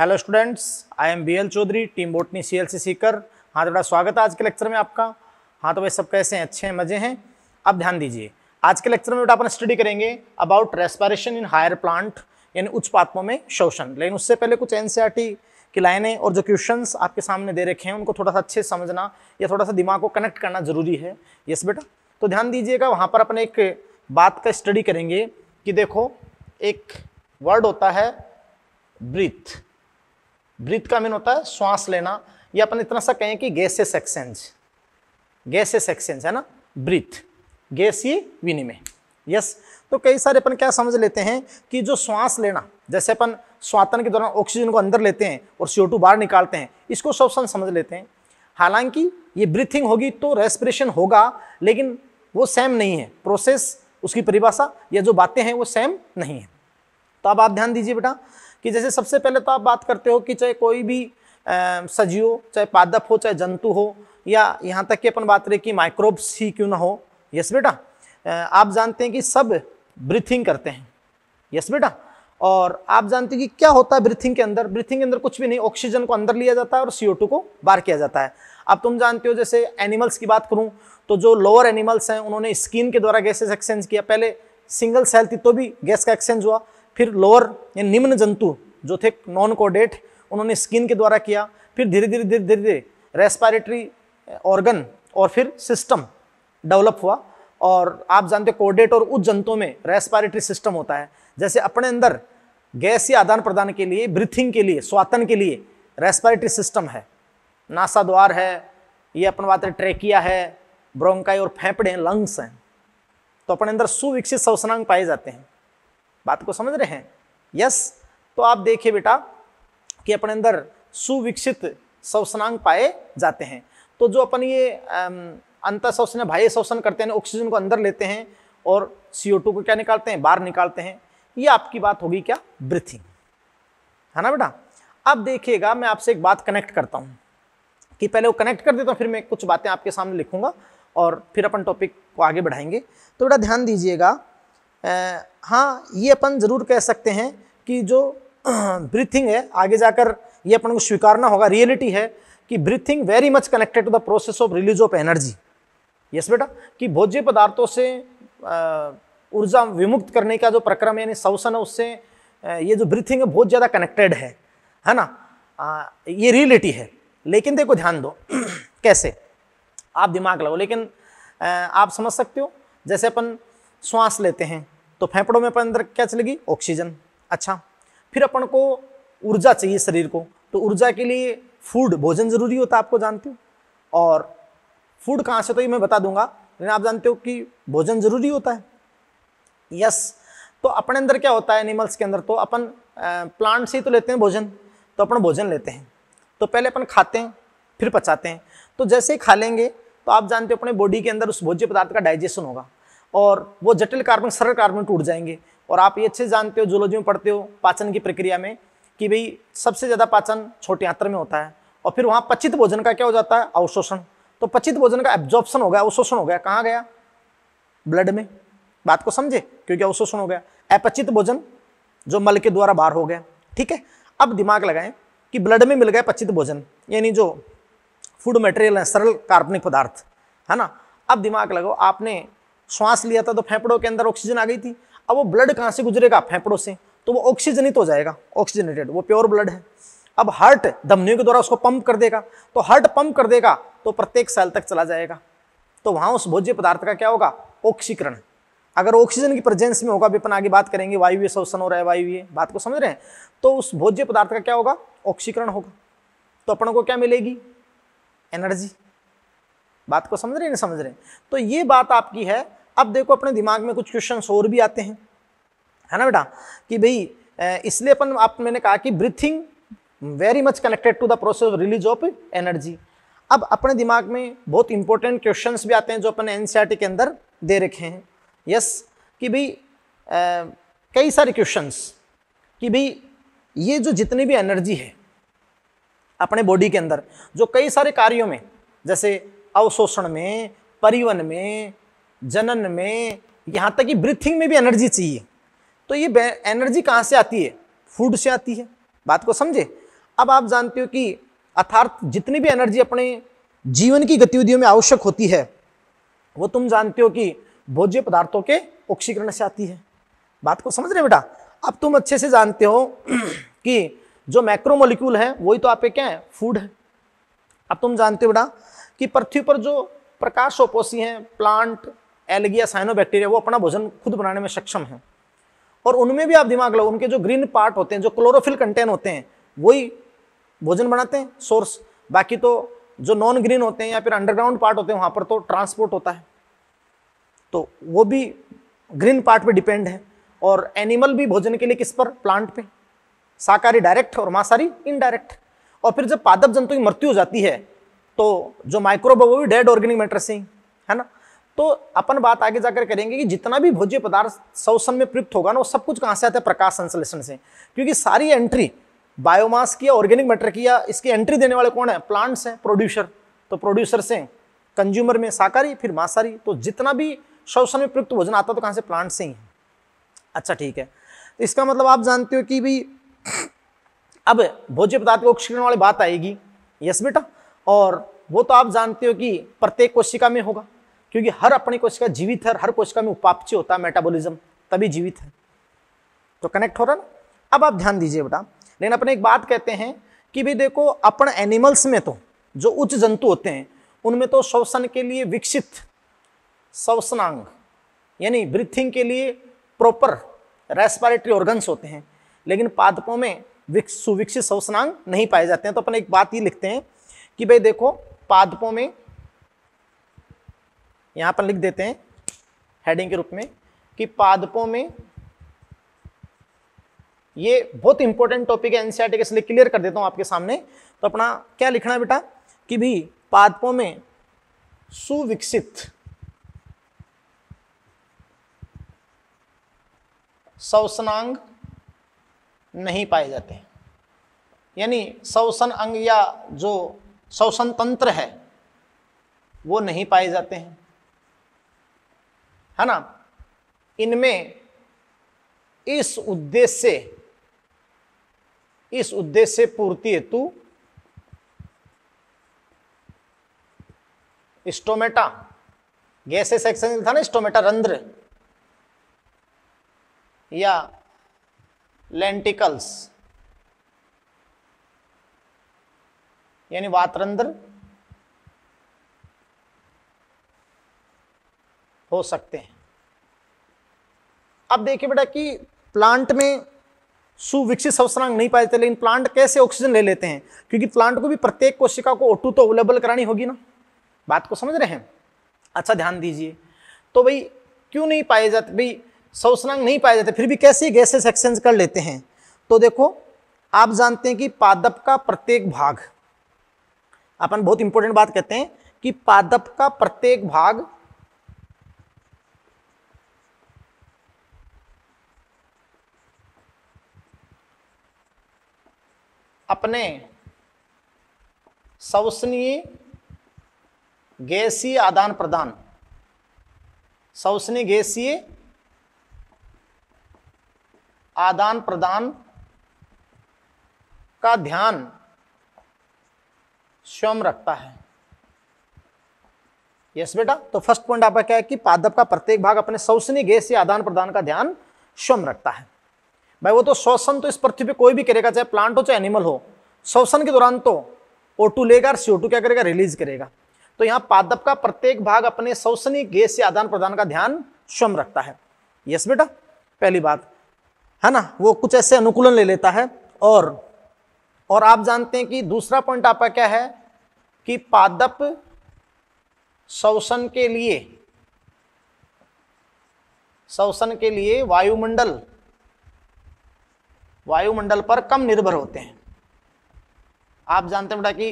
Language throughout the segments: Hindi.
Hello students, I am BL Chaudhary, team botany CLC Sikar. हाँ तो बड़ा स्वागत है आज के लेक्चर में आपका। हाँ तो भाई सब कैसे हैं? अच्छे हैं, मजे हैं। अब ध्यान दीजिए, आज के लेक्चर में बेटा अपन स्टडी करेंगे about respiration in higher plant, यानी उच्च पादपों में श्वसन। लेकिन उससे पहले कुछ NCERT की लाइनें और जो क्वेश्चंस आपके सामने दे रखे हैं उनको थोड़ा सा अच्छे से समझना या थोड़ा सा दिमाग को कनेक्ट करना जरूरी है। यस बेटा, तो ध्यान दीजिएगा। वहाँ पर अपन एक बात का स्टडी करेंगे कि देखो, एक वर्ड होता है ब्रीथ। ब्रीथ का मीन होता है श्वास लेना, या अपन इतना सा कहें कि गैसेस एक्सचेंज, गैसेस एक्सचेंज है ना, ब्रीथ, गैसीय विनिमय। यस, तो कई सारे अपन क्या समझ लेते हैं कि जो श्वास लेना, जैसे अपन श्वासन के दौरान ऑक्सीजन को अंदर लेते हैं और CO2 बाहर निकालते हैं, इसको श्वसन समझ लेते हैं। हालांकि ये ब्रीथिंग होगी तो रेस्पिरेशन होगा, लेकिन वो सेम नहीं है प्रोसेस, उसकी परिभाषा या जो बातें हैं वो सेम नहीं है। तो अब आप ध्यान दीजिए बेटा कि जैसे सबसे पहले तो आप बात करते हो कि चाहे कोई भी सजीव हो, चाहे पादप हो, चाहे जंतु हो, या यहाँ तक कि अपन बात करें कि माइक्रोब्स ही क्यों ना हो। यस बेटा, आप जानते हैं कि सब ब्रीथिंग करते हैं। यस बेटा, और आप जानते हैं कि क्या होता है ब्रीथिंग के अंदर। ब्रीथिंग के अंदर कुछ भी नहीं, ऑक्सीजन को अंदर लिया जाता है और CO2 को बाहर किया जाता है। अब तुम जानते हो, जैसे एनिमल्स की बात करूं तो जो लोअर एनिमल्स हैं उन्होंने स्किन के द्वारा गैसेस एक्सचेंज किया। पहले सिंगल सेल थी तो भी गैस का एक्सचेंज हुआ, फिर लोअर या निम्न जंतु जो थे नॉन कोडेट, उन्होंने स्किन के द्वारा किया, फिर धीरे धीरे रेस्पिरेटरी ऑर्गन और फिर सिस्टम डेवलप हुआ। और आप जानते हो कोडेट और उच्च जंतुओं में रेस्पिरेटरी सिस्टम होता है। जैसे अपने अंदर गैस या आदान प्रदान के लिए, ब्रीथिंग के लिए, श्वासन के लिए रेस्पिरेटरी सिस्टम है, नासा द्वार है, ये अपन बात है ट्रेकिया है, ब्रोंकाई और फेफड़े हैं, लंग्स हैं। तो अपने अंदर सुविकसित श्वसनांग पाए जाते हैं। बात को समझ रहे हैं? यस, तो आप देखिए बेटा कि अपने अंदर सुविकसित श्वसनांग पाए जाते हैं। तो जो अपन ये अंतर श्वसन, बाह्य श्वसन करते हैं, ऑक्सीजन को अंदर लेते हैं और CO2 को क्या निकालते हैं, बाहर निकालते हैं। ये आपकी बात होगी क्या, ब्रीथिंग, है ना बेटा। अब देखिएगा, मैं आपसे एक बात कनेक्ट करता हूं कि पहले वो कनेक्ट कर देता हूं, फिर मैं कुछ बातें आपके सामने लिखूंगा और फिर अपन टॉपिक को आगे बढ़ाएंगे। तो बेटा ध्यान दीजिएगा, हाँ ये अपन जरूर कह सकते हैं कि जो ब्रीथिंग है, आगे जाकर ये अपन को स्वीकारना होगा, रियलिटी है कि breathing very much connected to the process of release of energy. Yes बेटा, कि भोज्य पदार्थों से ऊर्जा विमुक्त करने का जो प्रक्रम यानी श्वसन है, उससे ये जो ब्रीथिंग है बहुत ज़्यादा कनेक्टेड है ना। ये रियलिटी है। लेकिन देखो ध्यान दो कैसे, आप दिमाग लगाओ। लेकिन आप समझ सकते हो, जैसे अपन श्वास लेते हैं तो फेफड़ों में अपन अंदर क्या चलेगी, ऑक्सीजन। अच्छा, फिर अपन को ऊर्जा चाहिए शरीर को, तो ऊर्जा के लिए फूड, भोजन जरूरी होता है, आपको जानते हो। और फूड कहाँ से, तो ये मैं बता दूंगा, लेकिन आप जानते हो कि भोजन जरूरी होता है। यस, तो अपने अंदर क्या होता है एनिमल्स के अंदर, तो अपन प्लांट से ही तो लेते हैं भोजन। तो अपन भोजन लेते हैं तो पहले अपन खाते हैं, फिर पचाते हैं। तो जैसे ही खा लेंगे तो आप जानते हो अपने बॉडी के अंदर उस भोज्य पदार्थ का डाइजेशन होगा और वो जटिल कार्बन सरल कार्बन टूट जाएंगे। और आप ये अच्छे जानते हो, जूलॉजी में पढ़ते हो पाचन की प्रक्रिया में, कि भाई सबसे ज़्यादा पाचन छोटे आंत्र में होता है। और फिर वहाँ पचित भोजन का क्या हो जाता है, अवशोषण। तो पचित भोजन का एब्जॉर्प्शन हो गया, अवशोषण हो गया, कहाँ गया, ब्लड में। बात को समझे, क्योंकि अवशोषण हो गया। अपचित भोजन जो मल के द्वारा बाहर हो गया। ठीक है, अब दिमाग लगाएं कि ब्लड में मिल गया पचित भोजन, यानी जो फूड मटेरियल है, सरल कार्बनिक पदार्थ, है ना। अब दिमाग लगाओ, आपने श्वास लिया था तो फेफड़ों के अंदर ऑक्सीजन आ गई थी। अब वो ब्लड कहाँ से गुजरेगा, फेफड़ों से, तो वो ऑक्सीजनित हो जाएगा, ऑक्सीजनेटेड, वो प्योर ब्लड है। अब हार्ट धमनियों के द्वारा उसको पंप कर देगा, तो हार्ट पंप कर देगा तो प्रत्येक सेल तक चला जाएगा। तो वहां उस भोज्य पदार्थ का क्या होगा, ऑक्सीकरण। अगर ऑक्सीजन की प्रेजेंस में होगा, भी अपन आगे बात करेंगे, वायवीय श्वसन और अवायवीय, बात को समझ रहे हैं, तो उस भोज्य पदार्थ का क्या होगा, ऑक्सीकरण होगा। तो अपन को क्या मिलेगी, एनर्जी। बात को समझ रहे हैं, नहीं समझ रहे हैं? तो ये बात आपकी है। अब देखो अपने दिमाग में कुछ क्वेश्चंस और भी आते हैं, है ना बेटा, कि भाई इसलिए मैंने कहा कि breathing very much connected to the process of release of energy. अब अपने दिमाग में बहुत इंपॉर्टेंट क्वेश्चंस भी आते हैं जो अपन NCERT के अंदर दे रखे हैं। यस, कि भाई कई सारे क्वेश्चंस कि भाई ये जो जितनी भी एनर्जी है अपने बॉडी के अंदर, जो कई सारे कार्यों में, जैसे अवशोषण में, परिवहन में, जनन में, यहाँ तक कि ब्रीथिंग में भी एनर्जी चाहिए। तो ये एनर्जी कहाँ से आती है, फूड से आती है। बात को समझे। अब आप जानते हो कि अर्थात जितनी भी एनर्जी अपने जीवन की गतिविधियों में आवश्यक होती है वो तुम जानते हो कि भोज्य पदार्थों के ऑक्सीकरण से आती है। बात को समझ रहे बेटा? अब तुम अच्छे से जानते हो कि जो मैक्रोमोलिक्यूल है वही तो आपके क्या है, फूड है। अब तुम जानते हो बेटा कि पृथ्वी पर जो प्रकाशोपोषी हैं, प्लांट, एल्गी या साइनोबैक्टीरिया, वो अपना भोजन खुद बनाने में सक्षम है। और उनमें भी आप दिमाग लगाओ, उनके जो ग्रीन पार्ट होते हैं, जो क्लोरोफिल कंटेन होते हैं, वही भोजन बनाते हैं, सोर्स। बाकी तो जो नॉन ग्रीन होते हैं या फिर अंडरग्राउंड पार्ट होते हैं वहां पर तो ट्रांसपोर्ट होता है, तो वो भी ग्रीन पार्ट पे डिपेंड है। और एनिमल भी भोजन के लिए किस पर, प्लांट पे। शाकाहारी डायरेक्ट और मांसाहारी इनडायरेक्ट। और फिर जब पादप जंतु की मृत्यु हो जाती है तो जो माइक्रोब है वो भी डेड ऑर्गेनिक मैटर से ही, है ना। तो अपन बात आगे जाकर करेंगे कि जितना भी भोज्य पदार्थ श्वसन में प्रयुक्त होगा ना, वो सब कुछ कहां से आता है, प्रकाश संश्लेषण से। क्योंकि सारी एंट्री बायोमास की या ऑर्गेनिक मैटर की या इसकी एंट्री देने वाले कौन है, प्लांट्स हैं, प्रोड्यूसर। तो प्रोड्यूसर से कंज्यूमर में शाकाहारी, फिर मांसाहारी। तो जितना भी श्वसन में प्रयुक्त भोजन आता तो कहां से, प्लांट से ही है। अच्छा ठीक है, तो इसका मतलब आप जानते हो कि भी अब भोज्य पदार्थ को ऑक्सीकरण वाली बात आएगी। यस बेटा। और वो तो आप जानते हो कि प्रत्येक कोशिका में होगा, क्योंकि हर अपनी कोशिका जीवित है, हर कोशिका में उपापचय होता है, मेटाबॉलिज्म, तभी जीवित है। तो कनेक्ट हो रहा ना। अब आप ध्यान दीजिए बेटा, लेकिन अपने एक बात कहते हैं कि भी देखो अपन एनिमल्स में तो जो उच्च जंतु होते हैं उनमें तो श्वसन के लिए विकसित श्वसनांग यानी ब्रीथिंग के लिए प्रॉपर रेस्पिरेटरी ऑर्गन्स होते हैं, लेकिन पादपों में सुविकसित श्वसनांग नहीं पाए जाते हैं। तो अपन एक बात ये लिखते हैं कि भाई देखो पादपों में, यहां पर लिख देते हैं हेडिंग के रूप में कि पादपों में, ये बहुत इंपॉर्टेंट टॉपिक है एनसीईआरटी के, इसलिए क्लियर कर देता हूं आपके सामने। तो अपना क्या लिखना है बेटा कि भी पादपों में सुविकसित श्वसनांग नहीं पाए जाते, यानी श्वसन अंग या जो श्वसन तंत्र है वो नहीं पाए जाते हैं, है ना। इनमें इस उद्देश्य पूर्ति हेतु स्टोमेटा, गैसेस सेक्शन था ना, स्टोमेटा रंध्र या लेंटिकल्स यानी वातरंध्र हो सकते हैं। अब देखिए बेटा कि प्लांट में सुविकसित श्वसनांग नहीं पाए जाते, लेकिन प्लांट कैसे ऑक्सीजन ले लेते हैं, क्योंकि प्लांट को भी प्रत्येक कोशिका को O2 तो अवेलेबल करानी होगी ना। बात को समझ रहे हैं? अच्छा ध्यान दीजिए, तो भाई क्यों नहीं पाए जाते, भाई श्वसनांग नहीं पाए जाते, फिर भी कैसे गैसेस एक्सचेंज कर लेते हैं। तो देखो आप जानते हैं कि पादप का प्रत्येक भाग, अपन बहुत इंपॉर्टेंट बात कहते हैं कि पादप का प्रत्येक भाग अपने श्वसनीय गैसीय आदान प्रदान, श्वसनीय गैसीय आदान प्रदान का ध्यान स्वयं रखता है। यस बेटा। तो फर्स्ट पॉइंट आपका क्या है कि पादप का प्रत्येक भाग अपने श्वसनीय गैसीय आदान प्रदान का ध्यान स्वयं रखता है। भाई वो तो श्वसन तो इस पृथ्वी पे कोई भी करेगा, चाहे प्लांट हो चाहे एनिमल हो। श्वसन के दौरान तो O2 लेगा और CO2 क्या करेगा, रिलीज करेगा। तो यहाँ पादप का प्रत्येक भाग अपने श्वसनीय गैस से आदान प्रदान का ध्यान स्वयं रखता है। यस बेटा, पहली बात है ना, वो कुछ ऐसे अनुकूलन ले लेता है। और आप जानते हैं कि दूसरा पॉइंट आपका क्या है कि पादप श्वसन के लिए वायुमंडल पर कम निर्भर होते हैं। आप जानते हैं बेटा कि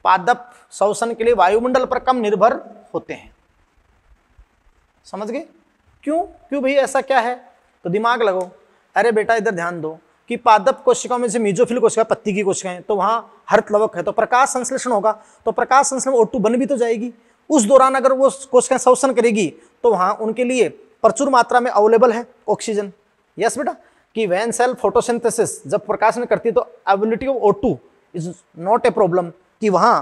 पादप श्वसन के लिए वायुमंडल पर कम निर्भर होते हैं। समझ गए? क्यों भाई ऐसा क्या है? तो दिमाग लगाओ। अरे बेटा इधर ध्यान दो कि पादप कोशिकाओं में से मीजोफिल कोशिका, पत्ती की कोशिकाएं, तो वहां हरितलवक है, तो प्रकाश संश्लेषण होगा, तो प्रकाश संश्लेषण O2 बन भी तो जाएगी। उस दौरान अगर वो कोशिकाएं श्वसन करेगी तो वहां उनके लिए प्रचुर मात्रा में अवेलेबल है ऑक्सीजन। यस बेटा, कि वैन सेल फोटोसिंथेसिस जब प्रकाशन करती है तो availability of O2 is not a problem, कि वहां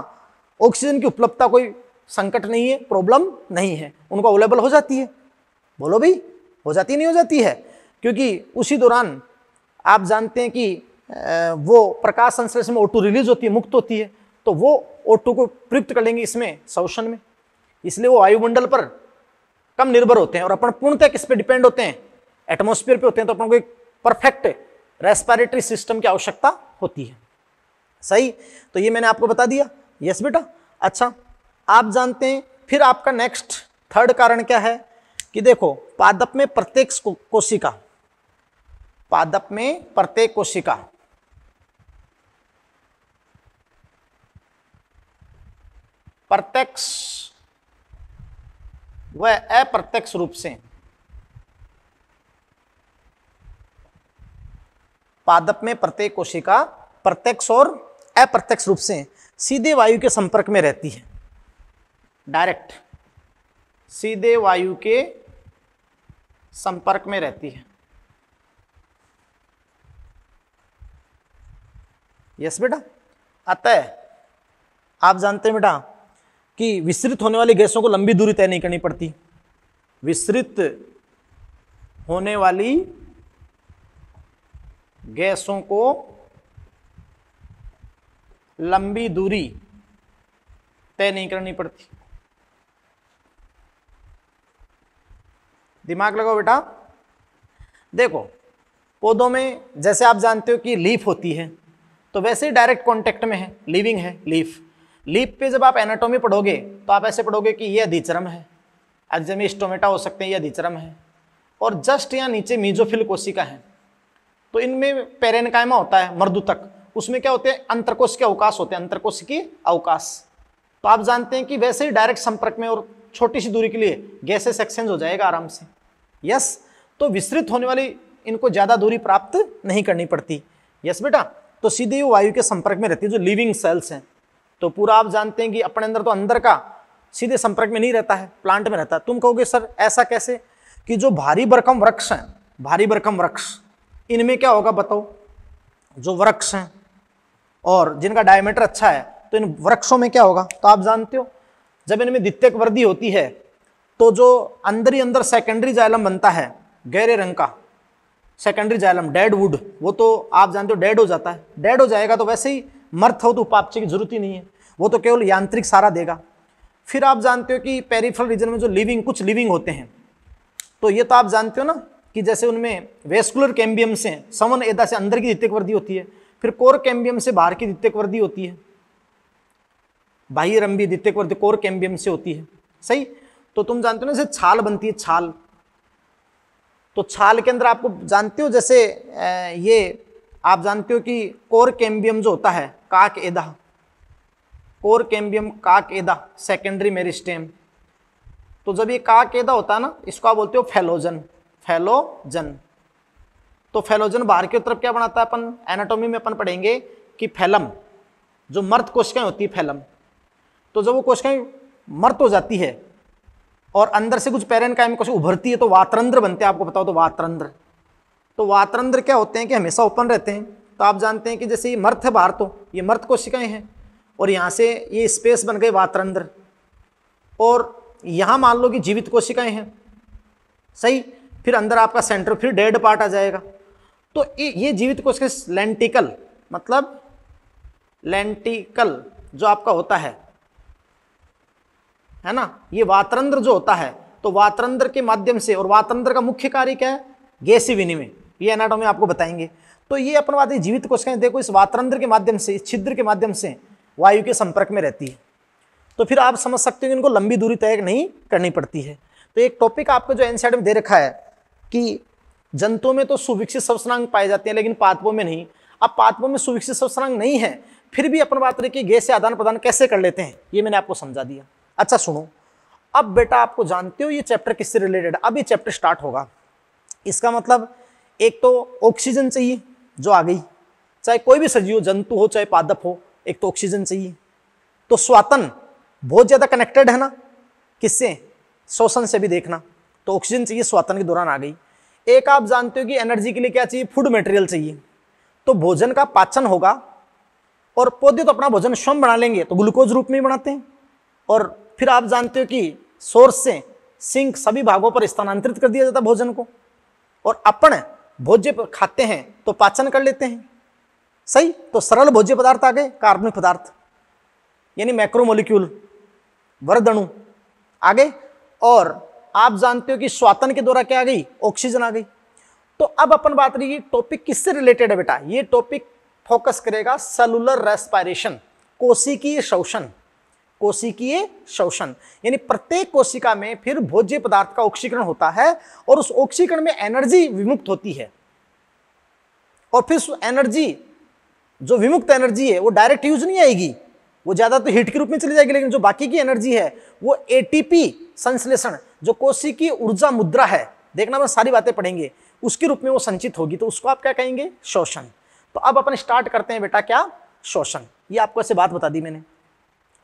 ऑक्सीजन की उपलब्धता कोई संकट नहीं है, प्रॉब्लम नहीं है, उनको अवेलेबल हो जाती है। बोलो भाई, हो जाती नहीं हो जाती है? क्योंकि उसी दौरान आप जानते हैं कि वो प्रकाश संश्लेषण में O2 रिलीज होती है, मुक्त होती है, तो वो O2 को प्रयुक्त कर लेंगे इसमें शोषण में, इसलिए वो वायुमंडल पर कम निर्भर होते हैं और अपन पूर्णतः किस पे डिपेंड होते हैं? एटमॉस्फेयर पे होते हैं। तो अपन को एक परफेक्ट रेस्पिरेटरी सिस्टम की आवश्यकता होती है। सही, तो ये मैंने आपको बता दिया। यस बेटा। अच्छा, आप जानते हैं फिर आपका नेक्स्ट थर्ड कारण क्या है कि देखो, पादप में प्रत्येक कोशिका, पादप में प्रत्येक कोशिका प्रत्यक्ष व अप्रत्यक्ष रूप से, पादप में प्रत्येक कोशिका प्रत्यक्ष और अप्रत्यक्ष रूप से सीधे वायु के संपर्क में रहती है। डायरेक्ट सीधे वायु के संपर्क में रहती है। यस बेटा। अतः आप जानते हैं बेटा कि विसरित होने वाली गैसों को लंबी दूरी तय नहीं करनी पड़ती। विसरित होने वाली गैसों को लंबी दूरी तय नहीं करनी पड़ती। दिमाग लगाओ बेटा। देखो, पौधों में जैसे आप जानते हो कि लीफ होती है, तो वैसे ही डायरेक्ट कांटेक्ट में है, लिविंग है लीफ। लीफ पे जब आप एनाटॉमी पढ़ोगे तो आप ऐसे पढ़ोगे कि ये अधिचरम है, एक्जिमी स्टोमेटा हो सकते हैं, ये अधिचरम है, और जस्ट यहाँ नीचे मीजोफिल कोशिका है। तो इनमें पेरेनकाइमा होता है मर्दूतक, उसमें क्या होते हैं? अंतरकोश के अवकाश होते हैं, अंतरकोश के अवकाश। तो आप जानते हैं कि वैसे ही डायरेक्ट संपर्क में और छोटी सी दूरी के लिए गैसेस एक्सचेंज हो जाएगा आराम से। यस, तो विसरित होने वाली इनको ज्यादा दूरी प्राप्त नहीं करनी पड़ती। यस बेटा। तो सीधे वायु के संपर्क में रहती है जो लिविंग सेल्स हैं। तो पूरा आप जानते हैं कि अपने अंदर तो अंदर का सीधे संपर्क में नहीं रहता है, प्लांट में रहता है। तुम कहोगे सर ऐसा कैसे? कि जो भारी भरकम वृक्ष हैं, भारी भरकम वृक्ष, इनमें क्या होगा बताओ? जो वृक्ष हैं और जिनका डायमीटर अच्छा है, तो इन वृक्षों में क्या होगा? तो आप जानते हो जब इनमें द्वितीयक वृद्धि होती है तो जो अंदर ही अंदर सेकेंडरी जाइलम बनता है गहरे रंग का, सेकेंडरी जाइलम डेड वुड, वो तो आप जानते हो डेड हो जाता है। डेड हो जाएगा तो वैसे ही मर्थ हो तो उपापचय की जरूरत ही नहीं है, वो तो केवल यांत्रिक सहारा देगा। फिर आप जानते हो कि पेरिफेरल रीजन में जो लिविंग, कुछ लिविंग होते हैं, तो ये तो आप जानते हो ना कि जैसे उनमें वेस्कुलर कैम्बियम से समन एदा से अंदर की द्वितीयक वृद्धि होती है, फिर कोर कैम्बियम से बाहर की द्वितीयक वृद्धि होती है, बाह्य रंभी द्वितीयक वृद्धि कोर कैम्बियम से होती है। सही। तो तुम जानते हो ना जैसे छाल बनती है, छाल, तो छाल के अंदर आपको जानते हो जैसे ये आप जानते हो कि कोर कैम्बियम जो होता है, काक एदा, कोर कैम्बियम काक एदा, सेकेंडरी मेरिस्टेम। तो जब ये काक एदा होता है ना, इसको आप बोलते हो फेलोजन, फेलोजन। तो फेलोजन बाहर की तरफ क्या बनाता है? अपन एनाटॉमी में अपन पढ़ेंगे कि फैलम, जो मर्द कोशिकाएं होती है फैलम, तो जब वो कोशिकाएं मर्द हो जाती है और अंदर से कुछ पेरेनकाइम कोशिका उभरती है तो वातरंध्र बनते हैं। आपको बताओ तो वातरंध्र, तो वातरंध्र क्या होते हैं कि हमेशा ओपन रहते हैं। तो आप जानते हैं कि जैसे ये मर्द है बाहर, तो ये मर्द कोशिकाएं हैं और यहाँ से ये स्पेस बन गए वातरंध्र, और यहाँ मान लो कि जीवित कोशिकाएं हैं। सही। फिर अंदर आपका सेंटर, फिर डेड पार्ट आ जाएगा। तो ये जीवित कोशिकाएं लेंटिकल, मतलब लेंटिकल जो आपका होता है ना, ये वातरंध्र जो होता है, तो वातरंध्र के माध्यम से, और वातरंध्र का मुख्य कार्य क्या है? गैसीय विनिमय। ये एनाटॉमी आपको बताएंगे। तो ये अपन बात है जीवित कोशिकाएं देखो इस वातरंध्र के माध्यम से, इस छिद्र के माध्यम से वायु के संपर्क में रहती है। तो फिर आप समझ सकते हो कि इनको लंबी दूरी तय नहीं करनी पड़ती है। तो एक टॉपिक आपको जो एनसीईआरटी में दे रखा है कि जंतुओं में तो सुविकसित श्वसनांग पाए जाते हैं लेकिन पादपों में नहीं। अब पादपों में सुविकसित श्वसनांग नहीं है, फिर भी अपन बात रही कि गैस से आदान प्रदान कैसे कर लेते हैं, ये मैंने आपको समझा दिया। अच्छा सुनो, अब बेटा आपको जानते हो ये चैप्टर किससे रिलेटेड? अब ये चैप्टर स्टार्ट होगा। इसका मतलब एक तो ऑक्सीजन चाहिए जो आ गई, चाहे कोई भी सजीव, जंतु हो चाहे पादप हो, एक तो ऑक्सीजन चाहिए। तो श्वसन बहुत ज्यादा कनेक्टेड है ना किससे? श्वसन से भी देखना। तो ऑक्सीजन चाहिए, श्वसन के दौरान आ गई। एक आप जानते हो कि एनर्जी के लिए क्या चाहिए? फूड मटेरियल चाहिए। तो भोजन का पाचन होगा और पौधे तो अपना भोजन स्वयं बना लेंगे तो ग्लूकोज रूप में ही बनाते हैं, और फिर आप जानते हो कि सोर्स से सिंक सभी भागों पर स्थानांतरित कर दिया जाता है भोजन को, और अपन भोज्य खाते हैं तो पाचन कर लेते हैं। सही, तो सरल भोज्य पदार्थ आ गए कार्बनिक पदार्थ यानी मैक्रोमोलिक्यूल, वर्धणु आ गए, और आप जानते हो कि श्वासन के द्वारा क्या आ गई, ऑक्सीजन आ गई। तो अब अपन बात रही टॉपिक किससे रिलेटेड है बेटा, ये टॉपिक फोकस करेगा सेलुलर रेस्पिरेशन, कोशिकीय श्वसन। कोशिकीय श्वसन यानी प्रत्येक कोशिका में फिर भोज्य पदार्थ का ऑक्सीकरण होता है और उस ऑक्सीकरण में एनर्जी विमुक्त होती है, और फिर उस एनर्जी जो विमुक्त एनर्जी है वो डायरेक्ट यूज नहीं आएगी, वो ज्यादा तो हीट के रूप में चली जाएगी, लेकिन जो बाकी की एनर्जी है वो एटीपी संश्लेषण, जो कोशिकीय ऊर्जा मुद्रा है, देखना मैं सारी बातें पढ़ेंगे, उसके रूप में वो संचित होगी, तो उसको आप क्या कहेंगे, श्वसन। तो अब अपन स्टार्ट करते हैं बेटा क्या, श्वसन। ये आपको ऐसे बात बता दी मैंने।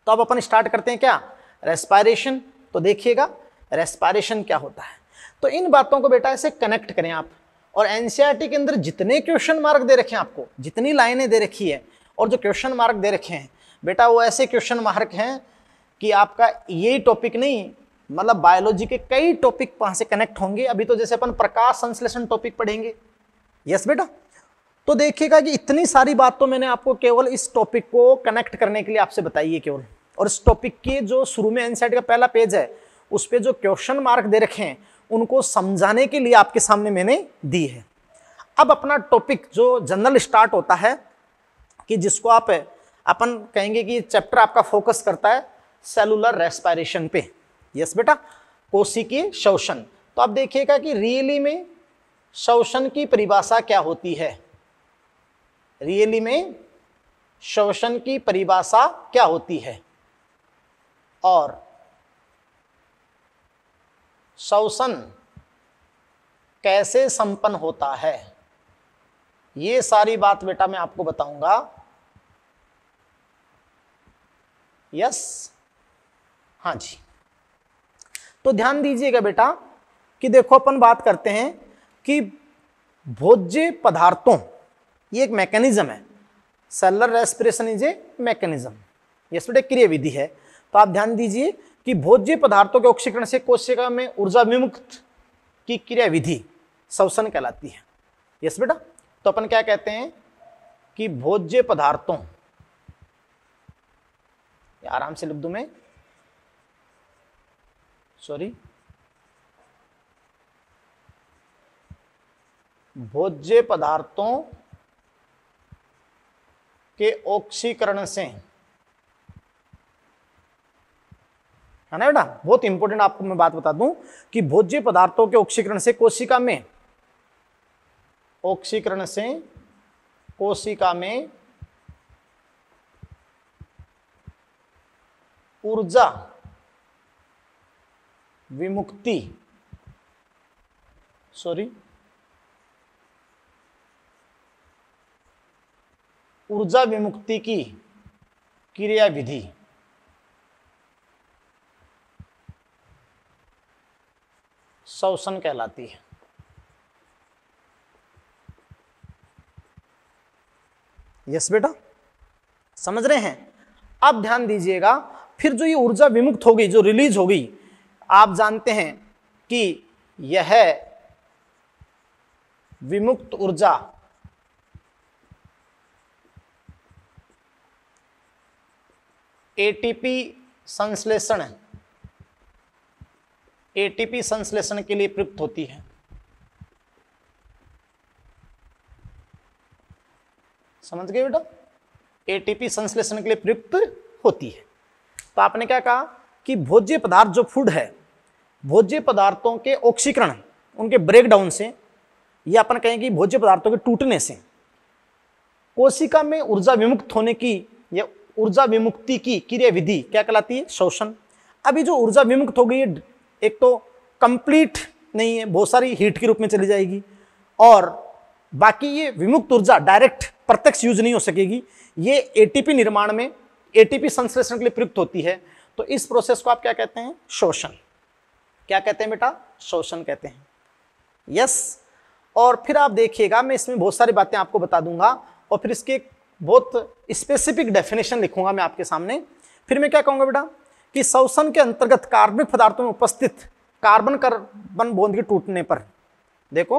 तो अब अपन स्टार्ट करते हैं क्या, रेस्पिरेशन। तो देखिएगा रेस्पिरेशन क्या होता है। तो इन बातों को बेटा ऐसे कनेक्ट करें आप, और एनसीईआरटी के अंदर जितने क्वेश्चन मार्क दे रखे हैं आपको, जितनी लाइनें दे रखी है और जो क्वेश्चन मार्क दे रखे हैं बेटा, वो ऐसे क्वेश्चन मार्क हैं कि आपका यही टॉपिक नहीं, मतलब बायोलॉजी के कई टॉपिक वहां से कनेक्ट होंगे। अभी तो जैसे अपन प्रकाश संश्लेषण टॉपिक पढ़ेंगे, यस बेटा। तो देखिएगा कि इतनी सारी बात तो मैंने आपको केवल इस टॉपिक को कनेक्ट करने के लिए आपसे बताई है केवल, और इस टॉपिक के जो शुरू में एनसीईआरटी का पहला पेज है उस पे जो क्वेश्चन मार्क दे रखे हैं उनको समझाने के लिए आपके सामने मैंने दी है। अब अपना टॉपिक जो जनरल स्टार्ट होता है कि जिसको आप अपन कहेंगे कि चैप्टर आपका फोकस करता है सेलुलर रेस्पिरेशन पे, यस बेटा, कोशिकीय श्वसन। तो आप देखिएगा कि रियली में श्वसन की परिभाषा क्या होती है, रियली में श्वसन की परिभाषा क्या होती है, और श्वसन कैसे संपन्न होता है, ये सारी बात बेटा मैं आपको बताऊंगा। यस, हाँ जी। तो ध्यान दीजिएगा बेटा कि देखो अपन बात करते हैं कि भोज्य पदार्थों, ये एक मैकेनिज्म है, cellular respiration is a mechanism, yes बेटा, क्रिया विधि है। तो आप ध्यान दीजिए कि भोज्य पदार्थों के ऑक्सीकरण से कोशिका में ऊर्जा विमुक्त की क्रिया विधि श्वसन कहलाती है, यस बेटा। तो अपन क्या कहते हैं कि भोज्य पदार्थों, आराम से लिख दूं मैं, सॉरी, भोज्य पदार्थों के ऑक्सीकरण से, है ना बेटा, बहुत इंपॉर्टेंट आपको मैं बात बता दूं कि भोज्य पदार्थों के ऑक्सीकरण से कोशिका में, ऑक्सीकरण से कोशिका में ऊर्जा विमुक्ति, सॉरी, ऊर्जा विमुक्ति की क्रिया विधि श्वसन कहलाती है। यस बेटा, समझ रहे हैं। अब ध्यान दीजिएगा, फिर जो ये ऊर्जा विमुक्त हो गई, जो रिलीज हो गई, आप जानते हैं कि यह विमुक्त ऊर्जा एटीपी संश्लेषण, एटीपी संश्लेषण के लिए प्रयुक्त होती है। समझ गए बेटा, एटीपी संश्लेषण के लिए प्रयुक्त होती है। तो आपने क्या कहा कि भोज्य पदार्थ जो फूड है, भोज्य पदार्थों के ऑक्सीकरण, उनके ब्रेकडाउन से, या अपन कहें कि भोज्य पदार्थों के टूटने से कोशिका में ऊर्जा विमुक्त होने की या ऊर्जा विमुक्ति की क्रिया विधि क्या कहलाती है, श्वसन। अभी जो ऊर्जा विमुक्त हो गई है, एक तो कंप्लीट नहीं है, बहुत सारी हीट के रूप में चली जाएगी, और बाकी ये विमुक्त ऊर्जा डायरेक्ट प्रत्यक्ष यूज नहीं हो सकेगी, ये एटीपी निर्माण में, एटीपी संश्लेषण के लिए प्रयुक्त होती है। तो इस प्रोसेस को आप क्या कहते हैं, श्वसन। क्या कहते हैं बेटा, श्वसन कहते हैं। यस, और फिर आप देखिएगा, मैं इसमें बहुत सारी बातें आपको बता दूंगा, और फिर इसके बहुत स्पेसिफिक डेफिनेशन लिखूंगा मैं आपके सामने। फिर मैं क्या कहूंगा बेटा कि श्वसन के अंतर्गत कार्बनिक पदार्थों में उपस्थित कार्बन कार्बन बॉन्ड के टूटने पर, देखो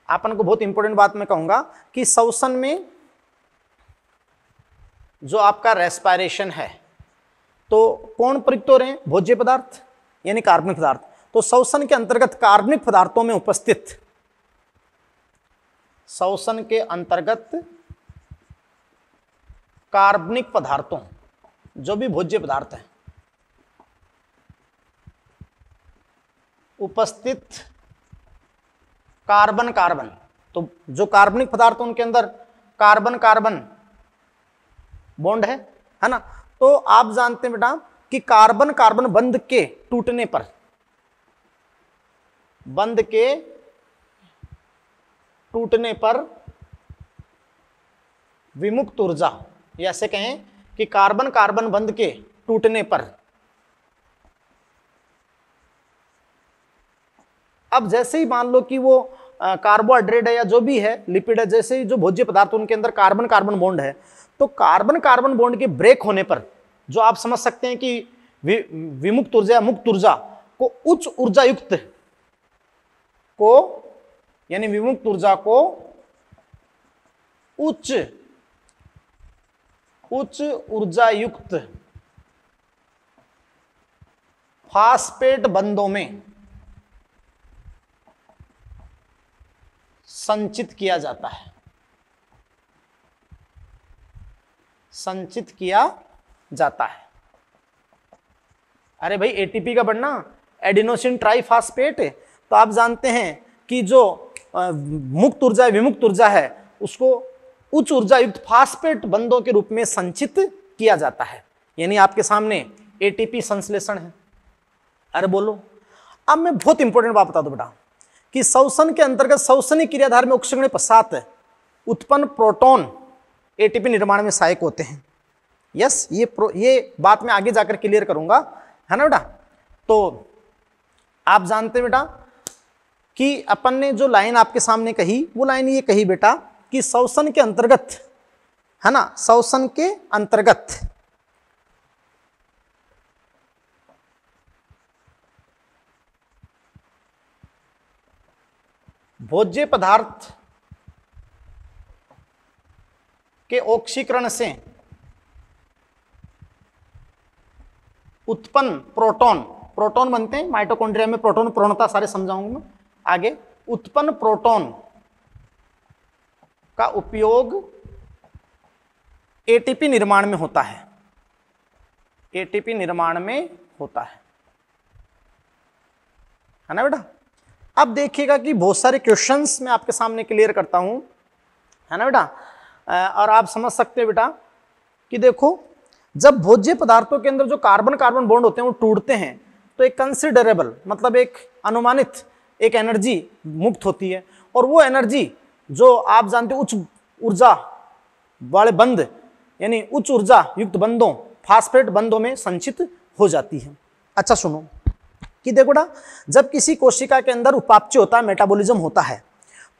अपन को बहुत इंपॉर्टेंट बात मैं कहूंगा कि श्वसन में जो आपका रेस्पिरेशन है तो कौन प्रयुक्त हो रहे हैं, भोज्य पदार्थ यानी कार्बनिक पदार्थ। तो श्वसन के अंतर्गत कार्बनिक पदार्थों में उपस्थित, श्वसन के अंतर्गत कार्बनिक पदार्थों जो भी भोज्य पदार्थ है उपस्थित कार्बन कार्बन, तो जो कार्बनिक पदार्थ उनके अंदर कार्बन कार्बन बॉन्ड है ना। तो आप जानते हैं बेटा कि कार्बन कार्बन बंध के टूटने पर, बंध के टूटने पर विमुक्त ऊर्जा, या ऐसे कहें कि कार्बन कार्बन बंध के टूटने पर, अब जैसे ही मान लो कि वो कार्बोहाइड्रेट है या जो भी है लिपिड है, जैसे ही जो भोज्य पदार्थ उनके अंदर कार्बन कार्बन बॉन्ड है, तो कार्बन कार्बन बॉन्ड के ब्रेक होने पर जो आप समझ सकते हैं कि विमुक्त ऊर्जा या मुक्त ऊर्जा को उच्च ऊर्जा युक्त को, यानी विमुक्त ऊर्जा को उच्च ऊर्जा युक्त फास्फेट बंधों में संचित किया जाता है, संचित किया जाता है। अरे भाई एटीपी का बनना एडिनोसिन ट्राइफॉस्फेट, तो आप जानते हैं कि जो मुक्त ऊर्जा विमुक्त ऊर्जा है उसको उच्च ऊर्जा युक्त फास्फेट बंधों के रूप में संचित किया जाता है, यानी आपके सामने एटीपी संश्लेषण है। अरे बोलो, अब मैं बहुत इंपॉर्टेंट बात बता दूं बेटा कि श्वसन के अंतर्गत श्वसनी क्रियाधार में ऑक्सीकरण के पश्चात उत्पन्न प्रोटॉन एटीपी निर्माण में सहायक होते हैं। यस, ये बात मैं आगे जाकर क्लियर करूंगा, है ना बेटा। तो आप जानते हैं बेटा कि अपन ने जो लाइन आपके सामने कही वो लाइन ये कही बेटा कि श्वसन के अंतर्गत, है ना, श्वसन के अंतर्गत भोज्य पदार्थ के ऑक्सीकरण से उत्पन्न प्रोटॉन, प्रोटॉन बनते हैं माइटोकॉन्ड्रिया में, प्रोटॉन प्रणता सारे समझाऊंगा मैं आगे। उत्पन्न प्रोटॉन का उपयोग एटीपी निर्माण में होता है, एटीपी निर्माण में होता है ना बेटा। अब देखिएगा कि बहुत सारे क्वेश्चंस मैं आपके सामने क्लियर करता हूं, है ना बेटा, और आप समझ सकते हैं बेटा कि देखो जब भोज्य पदार्थों के अंदर जो कार्बन कार्बन बॉन्ड होते हैं वो टूटते हैं तो एक कंसिडरेबल, मतलब एक अनुमानित एक एनर्जी मुक्त होती है, और वो एनर्जी जो आप जानते हो उच्च ऊर्जा वाले बंध यानी उच्च ऊर्जा युक्त बंधों फास्फेट बंधों में संचित हो जाती है। अच्छा सुनो कि देखो ना, जब किसी कोशिका के अंदर उपापचय होता है, मेटाबॉलिज्म होता है,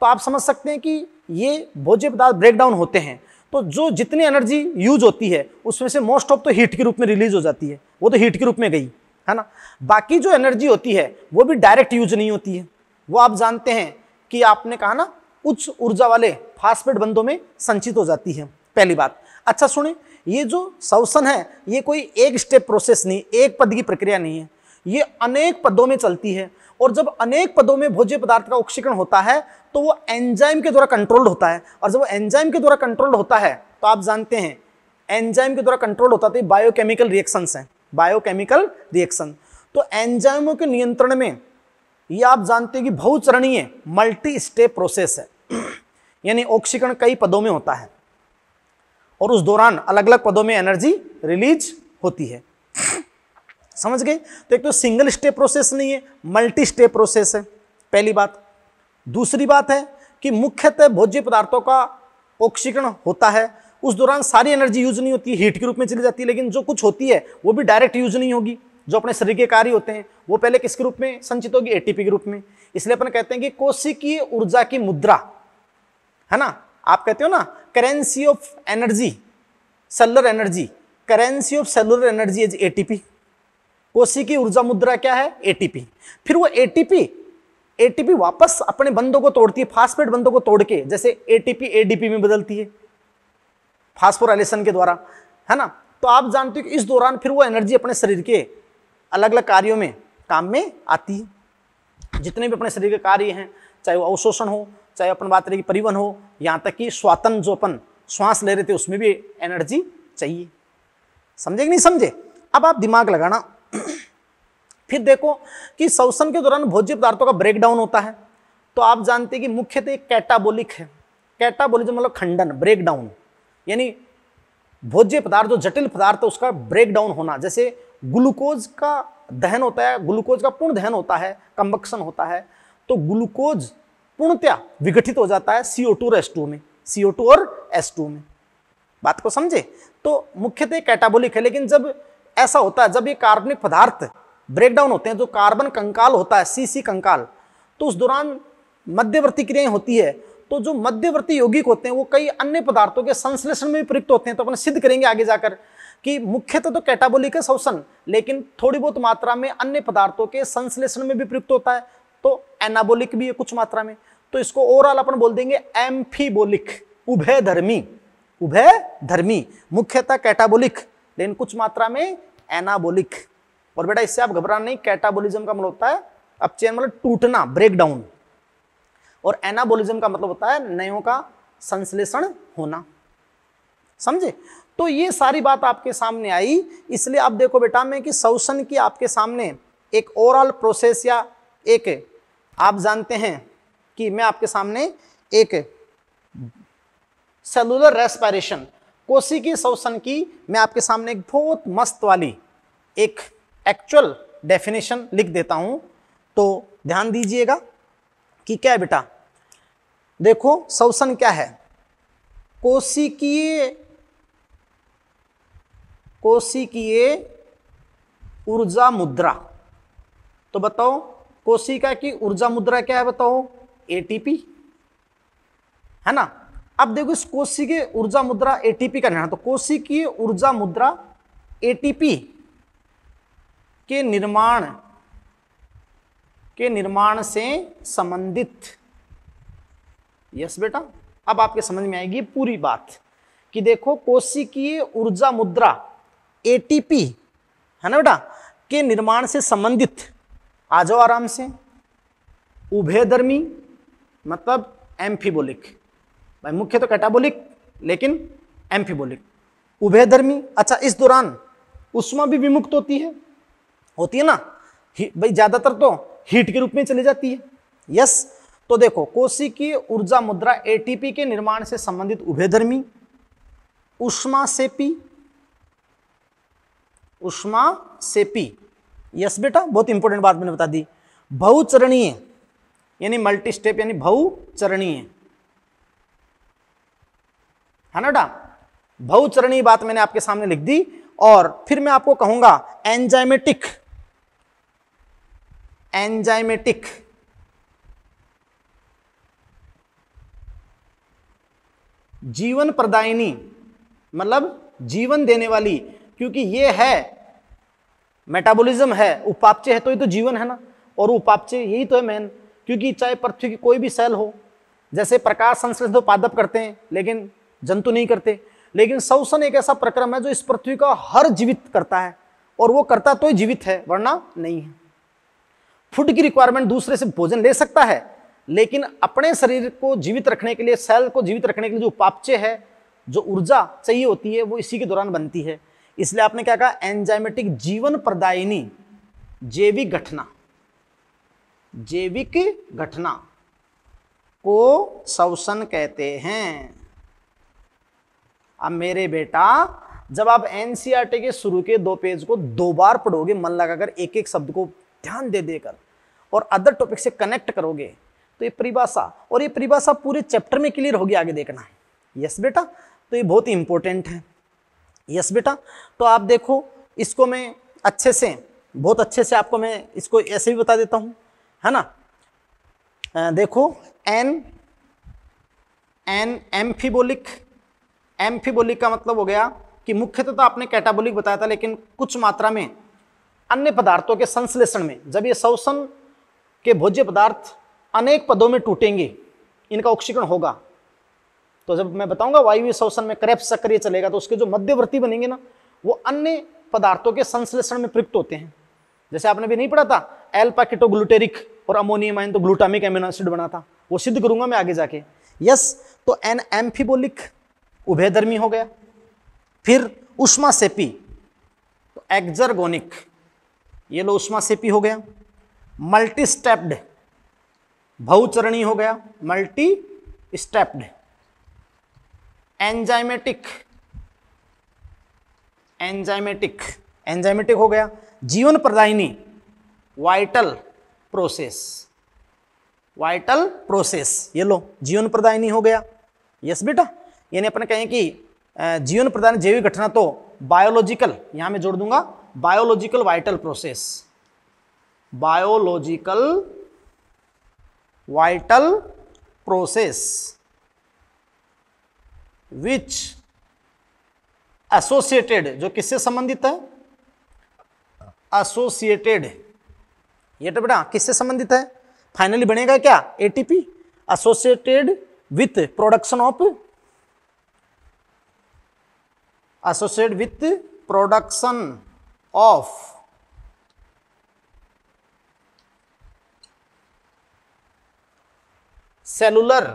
तो आप समझ सकते हैं कि ये भोज्य पदार्थ ब्रेक डाउन होते हैं, तो जो जितनी एनर्जी यूज होती है उसमें से मोस्ट ऑफ तो हीट के रूप में रिलीज हो जाती है, वो तो हीट के रूप में गई, है ना। बाकी जो एनर्जी होती है वो भी डायरेक्ट यूज नहीं होती है, वो आप जानते हैं कि आपने कहा ना उच्च ऊर्जा वाले फास्फेट बंधों में संचित हो जाती है, पहली बात। अच्छा सुने, ये जो श्वसन है ये कोई एक स्टेप प्रोसेस नहीं, एक पद की प्रक्रिया नहीं है, ये अनेक पदों में चलती है, और जब अनेक पदों में भोज्य पदार्थ का ऑक्सीकरण होता है तो वो एंजाइम के द्वारा कंट्रोल्ड होता है, और जब वो एंजाइम के द्वारा कंट्रोल्ड होता है तो आप जानते हैं एंजाइम के द्वारा कंट्रोल होता है बायोकेमिकल रिएक्शंस हैं, बायोकेमिकल रिएक्शन। तो एंजाइमों के नियंत्रण में ये आप जानते हैं कि बहुचरणीय मल्टी स्टेप प्रोसेस है, यानी ऑक्सीकरण कई पदों में होता है और उस दौरान अलग अलग पदों में एनर्जी रिलीज होती है, समझ गए। तो एक तो सिंगल स्टेप प्रोसेस नहीं है, मल्टी स्टेप प्रोसेस है, पहली बात। दूसरी बात है कि मुख्यतः भोज्य पदार्थों का ऑक्सीकरण होता है, उस दौरान सारी एनर्जी यूज नहीं होती है, हीट के रूप में चली जाती है, लेकिन जो कुछ होती है वो भी डायरेक्ट यूज नहीं होगी, जो अपने शरीर के कार्य होते हैं वो पहले किसके रूप में संचित होगी, एटीपी के रूप में। इसलिए अपन कहते हैं कि कोशिकीय ऊर्जा की मुद्रा, है ना, आप कहते हो ना currency of energy, cellular energy, currency of cellular energy is ATP. कोशिकीय ऊर्जा मुद्रा क्या है? एटीपी। फिर वो एटीपी वापस अपने बंधों को तोड़ती है, फास्फेट बंधों को तोड़ के, जैसे एटीपी एडीपी में बदलती है फास्फोराइलेशन के द्वारा, है ना। तो आप जानते हो कि इस दौरान फिर वो एनर्जी अपने शरीर के अलग अलग कार्यों में काम में आती है। जितने भी अपने शरीर के कार्य हैं, चाहे वो अवशोषण हो, चाहे अपन बात रही परिवहन हो, यहाँ तक कि श्वासन जो अपन श्वास ले रहे थे उसमें भी एनर्जी चाहिए। समझे कि नहीं समझे? अब आप दिमाग लगाना। फिर देखो कि श्वसन के दौरान भोज्य पदार्थों का ब्रेकडाउन होता है। तो आप जानते हैं कि मुख्यतः कैटाबोलिक है। कैटाबोलिज्म मतलब खंडन, ब्रेकडाउन, यानी भोज्य पदार्थ जो जटिल पदार्थ है उसका ब्रेकडाउन होना। जैसे ग्लूकोज का दहन होता है, ग्लूकोज का पूर्ण दहन होता है, कंबक्शन होता है, तो ग्लूकोज पूर्णतया विघटित हो जाता है CO2 और H2 में, CO2 और H2 में। बात को समझे? तो मुख्यतः कैटाबोलिक है। लेकिन जब ऐसा होता है, जब ये कार्बनिक पदार्थ ब्रेकडाउन होते हैं, जो कार्बन कंकाल होता है, CC कंकाल, तो उस दौरान मध्यवर्ती क्रियाएं होती है। तो जो मध्यवर्ती यौगिक होते हैं वो कई अन्य पदार्थों के संश्लेषण में भी प्रयुक्त होते हैं। तो अपन सिद्ध करेंगे आगे जाकर कि मुख्यतः तो कैटाबोलिक है श्वसन, लेकिन थोड़ी बहुत मात्रा में अन्य पदार्थों के संश्लेषण में भी प्रयुक्त होता है। तो एनाबोलिक भी है कुछ मात्रा में। तो इसको ओवरऑल अपन बोल देंगे एम्फीबोलिक, उभयधर्मी। उभयधर्मी, मुख्यतः कैटाबोलिक, लेकिन कुछ मात्रा में एनाबोलिक। और बेटा इससे आप घबराना नहीं, कैटाबोलिज्म का मतलब होता है अपचयन, मतलब टूटना, ब्रेकडाउन, और एनाबोलिज्म का मतलब होता है नयों का संश्लेषण होना। समझे? तो ये सारी बात आपके सामने आई। इसलिए आप देखो बेटा में कि श्वसन की आपके सामने एक ओरल प्रोसेस, या एक आप जानते हैं कि मैं आपके सामने एक सेलुलर रेस्पिरेशन, कोशिकीय श्वसन की मैं आपके सामने एक बहुत मस्त वाली एक एक्चुअल डेफिनेशन लिख देता हूं। तो ध्यान दीजिएगा कि क्या है बेटा। देखो श्वसन क्या है? कोशिकीय ऊर्जा मुद्रा। तो बताओ कोशिका की ऊर्जा मुद्रा क्या है? बताओ एटीपी, है ना। अब देखो इस कोशिकीय ऊर्जा मुद्रा एटीपी का निर्माण, तो कोशिकीय ऊर्जा मुद्रा एटीपी के निर्माण से संबंधित। यस बेटा, अब आपके समझ में आएगी पूरी बात कि देखो कोशिकीय ऊर्जा मुद्रा एटीपी, है ना बेटा, के निर्माण से संबंधित। आ जाओ आराम से। उभयधर्मी मतलब एम्फीबोलिक, भाई मुख्य तो कैटाबोलिक लेकिन एम्फीबोलिक, उभयधर्मी। अच्छा, इस दौरान उष्मा भी विमुक्त होती है ना भाई, ज्यादातर तो हीट के रूप में चली जाती है। यस, तो देखो कोशिकीय ऊर्जा मुद्रा एटीपी के निर्माण से संबंधित उभयधर्मी, उष्मासेपी। यस बेटा, बहुत इंपॉर्टेंट बात मैंने बता दी। बहुचरणीय यानी मल्टी स्टेप, यानी बहुचरणीय, है ना बेटा। बहुचरणीय बात मैंने आपके सामने लिख दी। और फिर मैं आपको कहूंगा एंजाइमेटिक जीवन प्रदायिनी, मतलब जीवन देने वाली, क्योंकि ये है मेटाबॉलिज्म है, उपापचय है, तो ये तो जीवन है ना। और उपापचय यही तो है मेन, क्योंकि चाहे पृथ्वी की कोई भी सेल हो, जैसे प्रकाश संश्लेषण तो पादप करते हैं लेकिन जंतु नहीं करते, लेकिन श्वसन एक ऐसा प्रक्रम है जो इस पृथ्वी का हर जीवित करता है, और वो करता तो ही जीवित है, वरना नहीं है। फूड की रिक्वायरमेंट दूसरे से भोजन ले सकता है, लेकिन अपने शरीर को जीवित रखने के लिए, सेल को जीवित रखने के लिए जो उपापचय है, जो ऊर्जा चाहिए होती है, वो इसी के दौरान बनती है। इसलिए आपने क्या कहा? एंजाइमेटिक जीवन प्रदायिनी जैविक घटना को श्वसन कहते हैं। अब मेरे बेटा, जब आप एनसीईआरटी के शुरू के 2 पेज को 2 बार पढ़ोगे, मन लगाकर एक एक शब्द को ध्यान दे देकर, और अदर टॉपिक से कनेक्ट करोगे, तो ये परिभाषा, और ये परिभाषा पूरे चैप्टर में क्लियर होगी, आगे देखना है। यस बेटा, तो ये बहुत ही इंपॉर्टेंट है। यस बेटा, तो आप देखो इसको मैं अच्छे से, बहुत अच्छे से आपको मैं इसको ऐसे भी बता देता हूं, है ना। देखो एन एम्फीबोलिक। एम्फीबोलिक का मतलब हो गया कि मुख्यतः तो आपने कैटाबोलिक बताया था, लेकिन कुछ मात्रा में अन्य पदार्थों के संश्लेषण में जब ये श्वसन के भोज्य पदार्थ अनेक पदों में टूटेंगे, इनका ऑक्सीकरण होगा, तो जब मैं बताऊंगा वायवीय श्वसन में क्रेब्स चक्र ये चलेगा, तो उसके जो मध्यवर्ती बनेंगे ना, वो अन्य पदार्थों के संश्लेषण में प्रयुक्त होते हैं। जैसे आपने भी नहीं पढ़ा था एल्फा कीटोग्लूटेरिक और अमोनियम आयन तो ग्लूटामिक एमिनो एसिड बना था, वो सिद्ध करूंगा मैं आगे जाके। यस, तो एन एम्फीबोलिक उभयधर्मी हो गया। फिर उष्मासेपी तो एक्सर्गोनिक, ये लो उष्मासेपी हो गया। मल्टी स्टेप्ड बहुचरणीय हो गया, multi stepped. Enzymatic, enzymatic enzymatic हो गया। जीवन प्रदायिनी वाइटल प्रोसेस, वाइटल प्रोसेस, ये लो जीवन प्रदायिनी हो गया। यस बेटा, यानी अपन कहें कि जीवन प्रदायिनी जैविक घटना तो बायोलॉजिकल, यहां मैं जोड़ दूंगा biological vital process, biological vital process which associated, जो किससे संबंधित है, एसोसिएटेड, ये तो बेटा किससे संबंधित है, फाइनली बनेगा क्या ATP, associated with production of, associated with production of cellular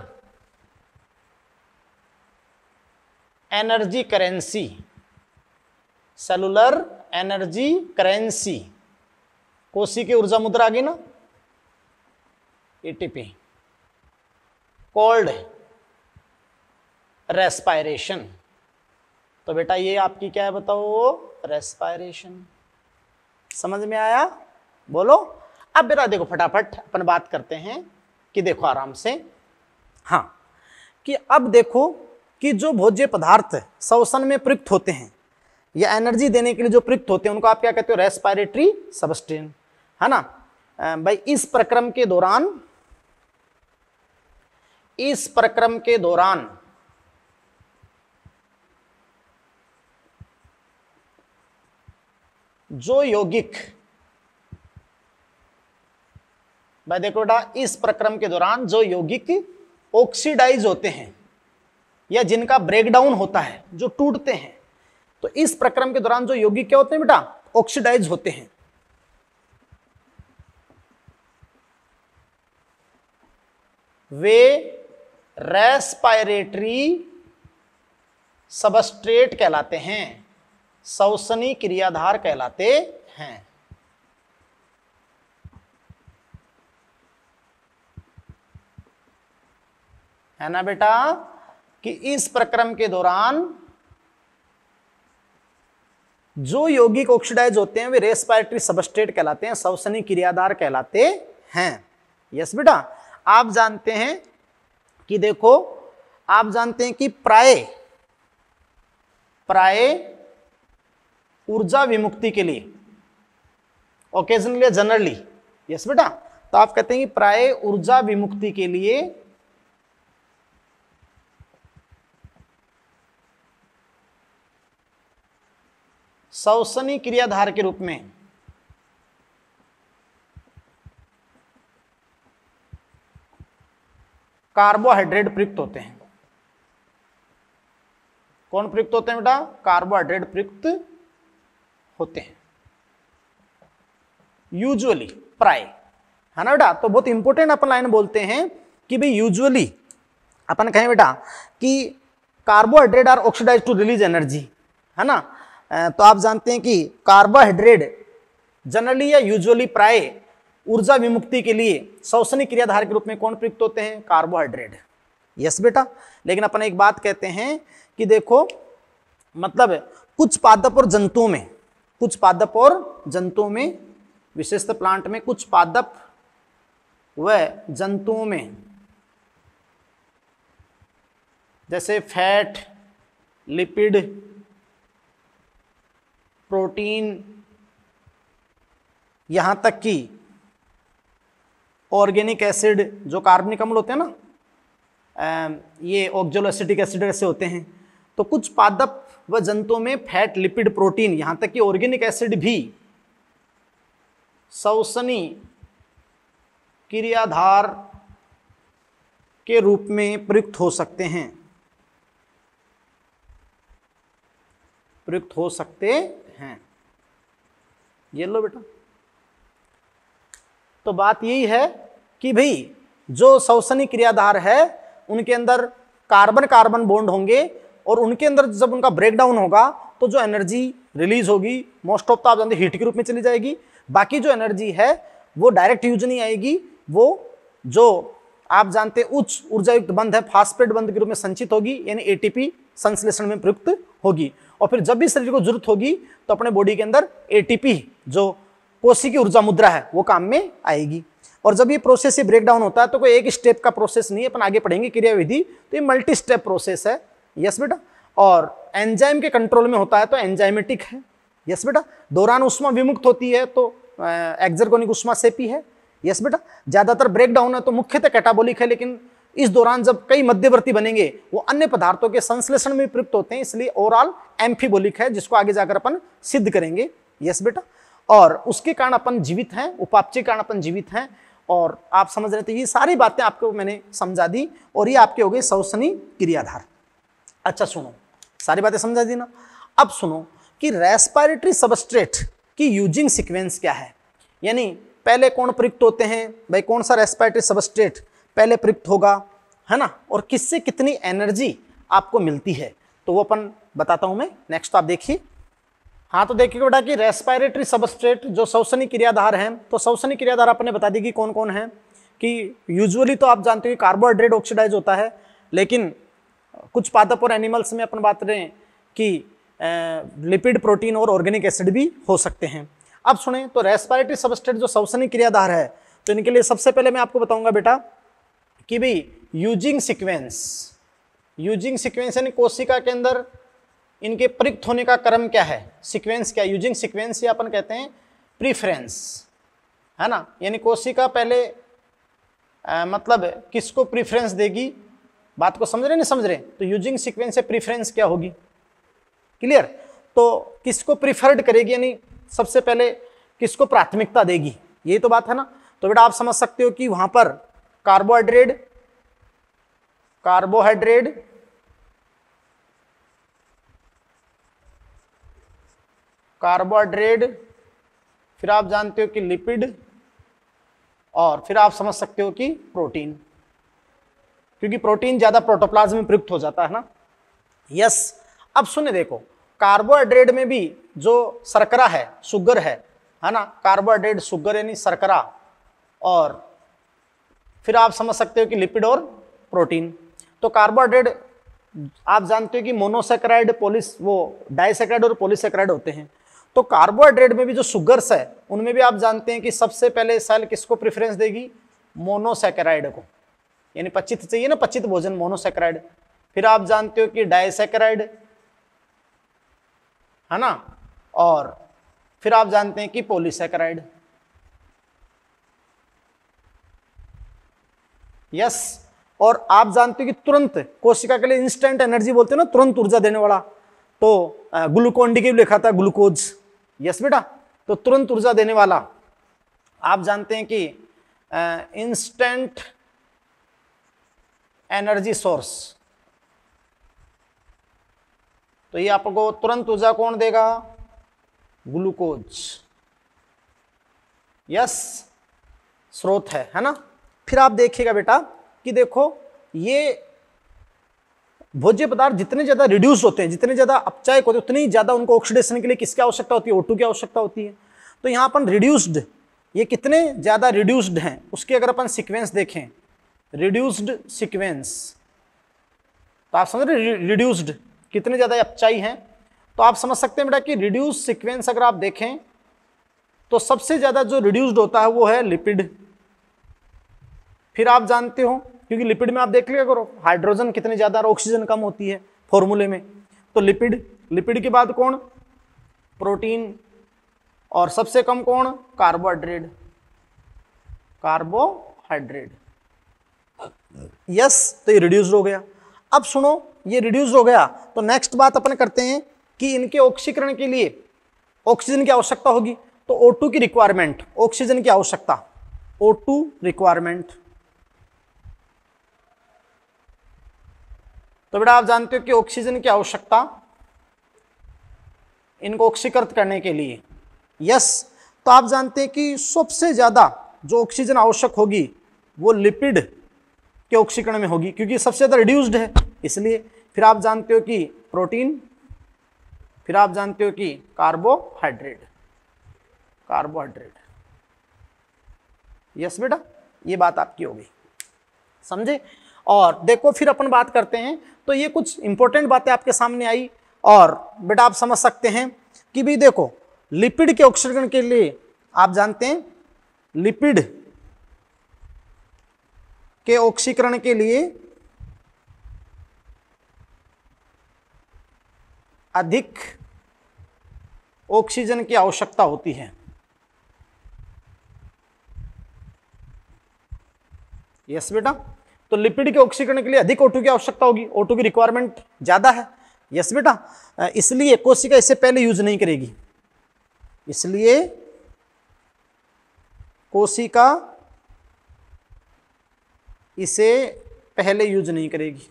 energy currency, cellular energy currency, कोशी की ऊर्जा मुद्रा आ गई ना, एटीपी, कॉल्ड रेस्पायरेशन। तो बेटा ये आपकी क्या है बताओ, रेस्पायरेशन। समझ में आया, बोलो। अब बेटा देखो फटाफट अपन बात करते हैं कि देखो आराम से, हाँ, कि अब देखो कि जो भोज्य पदार्थ श्वसन में प्रयुक्त होते हैं या एनर्जी देने के लिए जो प्रयुक्त होते हैं, उनको आप क्या कहते हो, रेस्पायरेटरी सबस्टेंस, है ना भाई। इस प्रक्रम के दौरान, इस प्रक्रम के दौरान जो यौगिक, भाई देखो बेटा, इस प्रक्रम के दौरान जो यौगिक ऑक्सीडाइज होते हैं या जिनका ब्रेकडाउन होता है, जो टूटते हैं, तो इस प्रक्रम के दौरान जो यौगिक क्या होते हैं बेटा, ऑक्सीडाइज होते हैं। वे रेस्पायरेटरी सबस्ट्रेट कहलाते हैं, श्वसनी क्रियाधार कहलाते हैं। है ना बेटा, कि इस प्रक्रम के दौरान जो यौगिक ऑक्सीडाइज होते हैं वे रेस्पायरेटरी सबस्ट्रेट कहलाते हैं, श्वसनी क्रियाधार कहलाते हैं। यस बेटा, आप जानते हैं कि देखो, आप जानते हैं कि प्राय ऊर्जा विमुक्ति के लिए, ओकेजनली जनरली, यस बेटा, तो आप कहते हैं कि प्राय ऊर्जा विमुक्ति के लिए श्वसनी क्रियाधार के रूप में कार्बोहाइड्रेट प्रयुक्त होते हैं। कौन प्रयुक्त होते हैं बेटा, कार्बोहाइड्रेट प्रयुक्त होते हैं यूजुअली, प्राय, है ना बेटा। तो बहुत इंपॉर्टेंट अपन लाइन बोलते हैं कि भाई यूजुअली अपन कहें बेटा कि carbohydrate are oxidise to release energy, है ना। तो आप जानते हैं कि कार्बोहाइड्रेट जनरली या यूजुअली प्राय ऊर्जा विमुक्ति के लिए श्वसनी क्रियाधार के रूप में कौन प्रयुक्त होते हैं, कार्बोहाइड्रेट। यस बेटा, लेकिन अपन एक बात कहते हैं कि देखो, मतलब कुछ पादप और जंतुओं में, कुछ पादप और जंतुओं में, विशेषतः प्लांट में, कुछ पादप व जंतुओं में, जैसे फैट, लिपिड, प्रोटीन, यहां तक कि ऑर्गेनिक एसिड, जो कार्बनिक अम्ल होते हैं ना, ये ऑक्जेलोएसिटिक एसिड ऐसे होते हैं। तो कुछ पादप व जंतुओं में फैट, लिपिड, प्रोटीन, यहां तक कि ऑर्गेनिक एसिड भी श्वसनी क्रियाधार के रूप में प्रयुक्त हो सकते हैं, प्रयुक्त हो सकते हैं। ये लो बेटा। तो बात यही है कि भाई जो श्वसनी क्रियाधार है उनके अंदर कार्बन कार्बन बॉन्ड होंगे और उनके अंदर जब उनका ब्रेकडाउन होगा तो जो एनर्जी रिलीज होगी मोस्ट ऑफ तो आप जानते हीट के रूप में चली जाएगी। बाकी जो एनर्जी है वो डायरेक्ट यूज नहीं आएगी, वो जो आप जानते उच्च ऊर्जा युक्त बंध है फास्फेट बंध के रूप में संचित होगी, यानी एटीपी संश्लेषण में प्रयुक्त होगी। और फिर जब भी शरीर को जरूरत होगी तो अपने बॉडी के अंदर एटीपी जो कोशिकीय ऊर्जा मुद्रा है वो काम में आएगी। और जब ये प्रोसेस से ब्रेक डाउन होता है तो कोई एक स्टेप का प्रोसेस नहीं है, अपन आगे पढ़ेंगे क्रियाविधि, तो ये मल्टी स्टेप प्रोसेस है। यस बेटा। और एंजाइम के कंट्रोल में होता है तो एंजाइमेटिक है। यस बेटा। दौरान उष्मा विमुक्त होती है तो एक्सर्गोनिक उष्मा सेपी है। यस बेटा। ज्यादातर ब्रेक डाउन है तो मुख्यतः कैटाबोलिक है, लेकिन इस दौरान जब कई मध्यवर्ती बनेंगे वो अन्य पदार्थों के संश्लेषण में प्रयुक्त होते हैं, इसलिए ओवरऑल एम्फीबोलिक है, जिसको आगे जाकर अपन सिद्ध करेंगे। यस बेटा। और उसके कारण अपन जीवित हैं, उपापचय के कारण अपन जीवित हैं। और आप समझ रहे थे, ये सारी बातें आपको मैंने समझा दी और ये आपके हो गए श्वसनी क्रियाधार। अच्छा सुनो, सारी बातें समझा दी ना। अब सुनो कि रेस्पिरेटरी सबस्ट्रेट की यूजिंग सीक्वेंस क्या है, यानी पहले कौन प्रयुक्त होते हैं भाई, कौन सा रेस्पिरेटरी सबस्ट्रेट पहले प्रयुक्त होगा, है ना, और किससे कितनी एनर्जी आपको मिलती है, तो वो अपन बताता हूं मैं। नेक्स्ट तो आप देखिए। हाँ तो देखिए बेटा कि रेस्पिरेटरी सबस्ट्रेट जो श्वसनी क्रियाधार हैं, तो श्वसनी क्रियाधार आपने बता दी कि कौन कौन है, कि यूजुअली तो आप जानते हो कार्बोहाइड्रेट ऑक्सीडाइज होता है, लेकिन कुछ पादप और एनिमल्स में अपन बात रहे कि लिपिड, प्रोटीन और ऑर्गेनिक एसिड भी हो सकते हैं। अब सुने तो रेस्पिरेटरी सबस्ट्रेट जो श्वसनी क्रियाधार है, तो इनके लिए सबसे पहले मैं आपको बताऊंगा बेटा कि भाई यूजिंग सीक्वेंस, यूजिंग सीक्वेंस यानी कोशिका के अंदर इनके प्रयुक्त होने का क्रम क्या है, सीक्वेंस क्या, यूजिंग सीक्वेंस या अपन कहते हैं प्रीफरेंस, है ना, यानी कोशिका पहले मतलब किसको प्रीफरेंस देगी, बात को समझ रहे नहीं समझ रहे, तो यूजिंग सीक्वेंस से प्रीफरेंस क्या होगी, क्लियर, तो किसको प्रीफर्ड करेगी, यानी सबसे पहले किसको प्राथमिकता देगी, ये तो बात है ना। तो बेटा आप समझ सकते हो कि वहां पर कार्बोहाइड्रेट, कार्बोहाइड्रेट कार्बोहाइड्रेट, फिर आप जानते हो कि लिपिड, और फिर आप समझ सकते हो कि प्रोटीन, क्योंकि प्रोटीन ज्यादा प्रोटोप्लाज्म में प्रयुक्त हो जाता है ना। यस। अब सुने देखो, कार्बोहाइड्रेट में भी जो शर्करा है, शुगर है ना, कार्बोहाइड्रेट शुगर यानी शर्करा, और फिर आप समझ सकते हो कि लिपिड और प्रोटीन। तो कार्बोहाइड्रेट आप जानते हो कि मोनोसेक्राइड, वो डाइसेक्राइड और पॉलीसेक्राइड होते हैं। तो कार्बोहाइड्रेट में भी जो शुगर्स है उनमें भी आप जानते हैं कि सबसे पहले सेल किसको प्रेफरेंस देगी, मोनोसेक्राइड को, यानी पचित चाहिए ना, पचित भोजन मोनोसेक्राइड। फिर आप जानते हो कि डाइसेक्राइड, है ना, और फिर आप जानते हैं कि पॉलीसेक्राइड। यस। और आप जानते हो कि तुरंत कोशिका के लिए इंस्टेंट एनर्जी बोलते हैं ना, तुरंत ऊर्जा देने वाला, तो ग्लूकोन डी के लिखा था ग्लूकोज। यस बेटा। तो तुरंत ऊर्जा देने वाला आप जानते हैं कि इंस्टेंट एनर्जी सोर्स, तो ये आपको तुरंत ऊर्जा कौन देगा, ग्लूकोज। यस, स्रोत है ना। फिर आप देखिएगा बेटा कि देखो ये भोज्य पदार्थ जितने ज्यादा रिड्यूस होते हैं, जितने ज्यादा अपचायक होते हैं, उतनी ज्यादा उनको ऑक्सीडेशन के लिए किसकी आवश्यकता होती है, O2 की आवश्यकता होती है। तो यहाँ अपन रिड्यूस्ड, ये कितने ज्यादा रिड्यूस्ड हैं उसकी अगर अपन सीक्वेंस देखें, रिड्यूस्ड सीक्वेंस, तो आप समझ रहे रिड्यूस्ड कितने ज्यादा अपचाई हैं, तो आप समझ सकते हैं बेटा कि रिड्यूस सीक्वेंस अगर आप देखें तो सबसे ज्यादा जो रिड्यूस्ड होता है वो है लिपिड। फिर आप जानते हो क्योंकि लिपिड में आप देख लिया करो हाइड्रोजन कितने ज्यादा और ऑक्सीजन कम होती है फॉर्मूले में, तो लिपिड, लिपिड के बाद कौन, प्रोटीन, और सबसे कम कौन, कार्बोहाइड्रेट, कार्बोहाइड्रेट। यस, तो ये रिड्यूस हो गया। अब सुनो, ये रिड्यूस हो गया तो नेक्स्ट बात अपन करते हैं कि इनके ऑक्सीकरण के लिए ऑक्सीजन की आवश्यकता होगी, तो O2 की रिक्वायरमेंट, ऑक्सीजन की आवश्यकता, O2 रिक्वायरमेंट। तो बेटा आप जानते हो कि ऑक्सीजन की आवश्यकता इनको ऑक्सीकृत करने के लिए। यस, तो आप जानते हैं कि सबसे ज्यादा जो ऑक्सीजन आवश्यक होगी वो लिपिड के ऑक्सीकरण में होगी, क्योंकि सबसे ज्यादा रिड्यूस्ड है इसलिए। फिर आप जानते हो कि प्रोटीन, फिर आप जानते हो कि कार्बोहाइड्रेट, कार्बोहाइड्रेट। यस बेटा, ये बात आपकी हो गई, समझे। और देखो फिर अपन बात करते हैं, तो ये कुछ इंपॉर्टेंट बातें आपके सामने आई, और बेटा आप समझ सकते हैं कि भी देखो लिपिड के ऑक्सीकरण के लिए आप जानते हैं लिपिड के ऑक्सीकरण के लिए अधिक ऑक्सीजन की आवश्यकता होती है। यस बेटा, तो लिपिड के ऑक्सीकरण के लिए अधिक O2 की आवश्यकता होगी, O2 की रिक्वायरमेंट ज्यादा है। यस बेटा, इसलिए कोशिका इससे पहले यूज नहीं करेगी, इसलिए कोशिका इसे पहले यूज नहीं करेगी।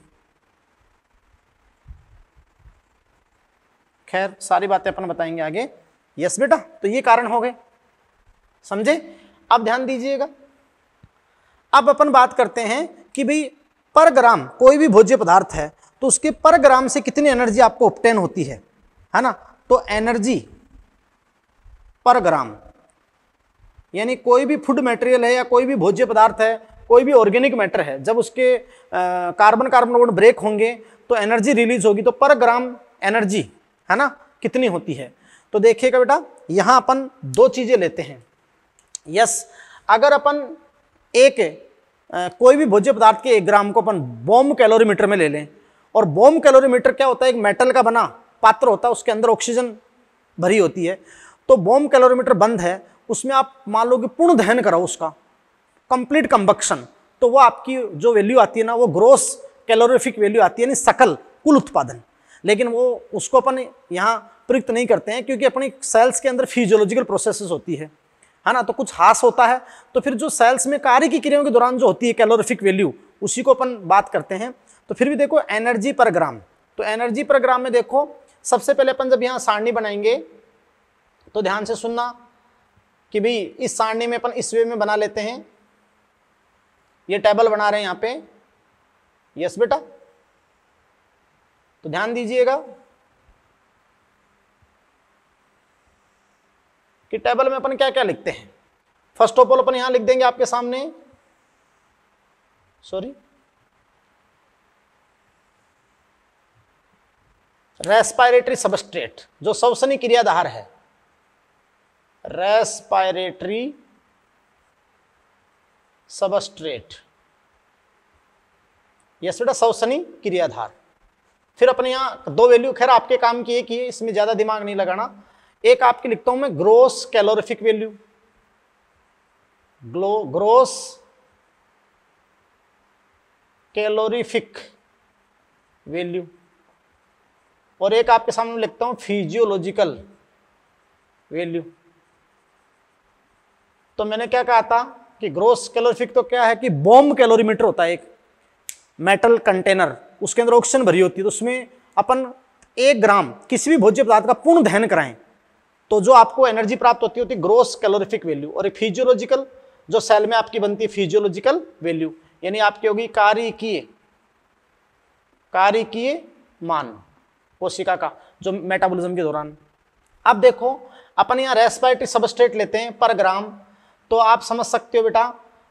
खैर सारी बातें अपन बताएंगे आगे। यस बेटा, तो ये कारण हो गए, समझे। अब ध्यान दीजिएगा, अब अपन बात करते हैं कि भाई पर ग्राम कोई भी भोज्य पदार्थ है तो उसके पर ग्राम से कितनी एनर्जी आपको ऑब्टेन होती है ना। तो एनर्जी पर ग्राम, यानी कोई भी फूड मटेरियल है या कोई भी भोज्य पदार्थ है, कोई भी ऑर्गेनिक मैटर है, जब उसके कार्बन कार्बन बॉन्ड ब्रेक होंगे तो एनर्जी रिलीज होगी, तो पर ग्राम एनर्जी है ना कितनी होती है। तो देखिएगा बेटा, यहां अपन दो चीजें लेते हैं। यस, अगर अपन एक कोई भी भोज्य पदार्थ के 1 ग्राम को अपन बॉम्ब कैलोरीमीटर में ले लें, और बॉम्ब कैलोरीमीटर क्या होता है, एक मेटल का बना पात्र होता है, उसके अंदर ऑक्सीजन भरी होती है। तो बॉम्ब कैलोरीमीटर बंद है, उसमें आप मान लो कि पूर्ण दहन कराओ उसका, कंप्लीट कंबक्शन, तो वो आपकी जो वैल्यू आती है ना, वो ग्रोस कैलोरीफिक वैल्यू आती है, यानी सकल कुल उत्पादन। लेकिन वो उसको अपन यहाँ प्रयुक्त नहीं करते हैं, क्योंकि अपनी सेल्स के अंदर फिजियोलॉजिकल प्रोसेसेस होती है ना, तो कुछ हास होता है। तो फिर जो सेल्स में कार्य की क्रियाओं के दौरान जो होती है कैलोरीफिक वैल्यू, उसी को अपन बात करते हैं। तो फिर भी देखो एनर्जी पर ग्राम, तो एनर्जी पर ग्राम में देखो सबसे पहले अपन जब यहाँ सारणी बनाएंगे तो ध्यान से सुनना कि भाई इस सारणी में अपन इस वे में बना लेते हैं, ये टेबल बना रहे हैं यहाँ पे। यस बेटा, तो ध्यान दीजिएगा कि टेबल में अपन क्या क्या लिखते हैं। फर्स्ट ऑफ ऑल अपन यहां लिख देंगे आपके सामने, सॉरी, रेस्पिरेटरी सबस्ट्रेट, जो श्वसनी क्रियाधार है, रेस्पिरेटरी सबस्ट्रेट। यस बेटा, श्वसनी क्रियाधार। फिर अपने यहां दो वैल्यू, खैर आपके काम की एक ही है, इसमें ज्यादा दिमाग नहीं लगाना। एक आपकी लिखता हूं मैं gross calorific value, gross calorific value, और एक आपके सामने लिखता हूं फिजियोलॉजिकल वैल्यू। तो मैंने क्या कहा था कि ग्रोस कैलोरीफिक तो क्या है कि बॉम्ब कैलोरीमीटर होता है, एक मेटल कंटेनर, उसके अंदर ऑक्सीजन भरी होती है, तो उसमें अपन 1 ग्राम किसी भी भोज्य पदार्थ का पूर्ण दहन कराएं तो जो आपको एनर्जी प्राप्त होती है ग्रोस कैलोरीफिक वैल्यू। और एक फिजियोलॉजिकल, जो सेल में आपकी बनती है फिजियोलॉजिकल वैल्यू, यानी आपकी होगी कार्य मान कोशिका का, जो मेटाबॉलिज्म के दौरान। अब देखो अपन यहाँ रेस्पिरेटरी सबस्ट्रेट लेते हैं पर ग्राम, तो आप समझ सकते हो बेटा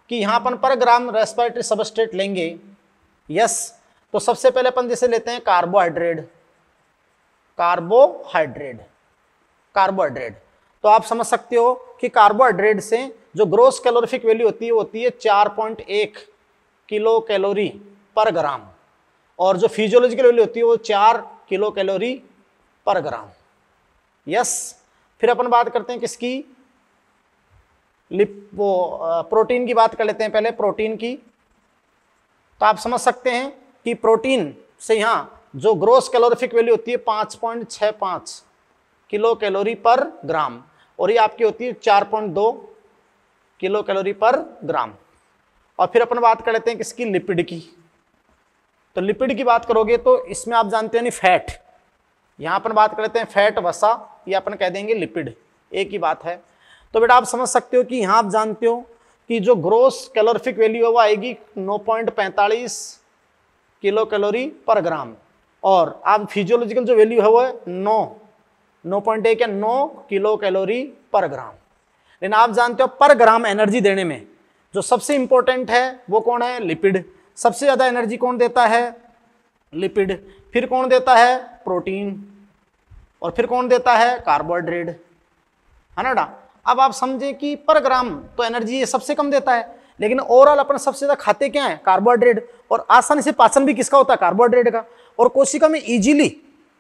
कि यहाँ अपन पर ग्राम रेस्पिरेटरी सबस्ट्रेट लेंगे। यस, तो सबसे पहले अपन जैसे लेते हैं कार्बोहाइड्रेट, तो आप समझ सकते हो कि कार्बोहाइड्रेट से जो ग्रोस कैलोरीफिक वैल्यू होती है 4.1 किलो कैलोरी पर ग्राम, और जो फिजियोलॉजिकल वैल्यू होती है वो 4 किलो कैलोरी पर ग्राम। यस, फिर अपन बात करते हैं किसकी, प्रोटीन की बात कर लेते हैं पहले, प्रोटीन की। तो आप समझ सकते हैं कि प्रोटीन से यहाँ जो ग्रोस कैलोरीफिक वैल्यू होती है 5.65 किलो कैलोरी पर ग्राम, और ये आपकी होती है 4.2 किलो कैलोरी पर ग्राम। और फिर अपन बात कर लेते हैं किसकी, लिपिड की। तो लिपिड की बात करोगे तो इसमें आप जानते हैं नहीं फैट, यहाँ अपन बात कर लेते हैं फैट वसा, ये अपन कह देंगे लिपिड, एक ही बात है। तो बेटा आप समझ सकते हो कि यहाँ आप जानते हो कि जो ग्रोस कैलोरीफिक वैल्यू है वो आएगी 9.45 किलो कैलोरी पर ग्राम, और आप फिजियोलॉजिकल जो वैल्यू है वो है 9.1 या 9 किलो कैलोरी पर ग्राम। लेकिन आप जानते हो पर ग्राम एनर्जी देने में जो सबसे इंपॉर्टेंट है वो कौन है, लिपिड। सबसे ज्यादा एनर्जी कौन देता है, लिपिड। फिर कौन देता है, प्रोटीन, और फिर कौन देता है, कार्बोहाइड्रेट, है ना बेटा। अब आप समझे कि पर ग्राम तो एनर्जी ये सबसे कम देता है, लेकिन ओवरऑल अपन सबसे ज्यादा खाते क्या है, कार्बोहाइड्रेट, और आसानी से पाचन भी किसका होता है, कार्बोहाइड्रेट का। और कोशिका में इजीली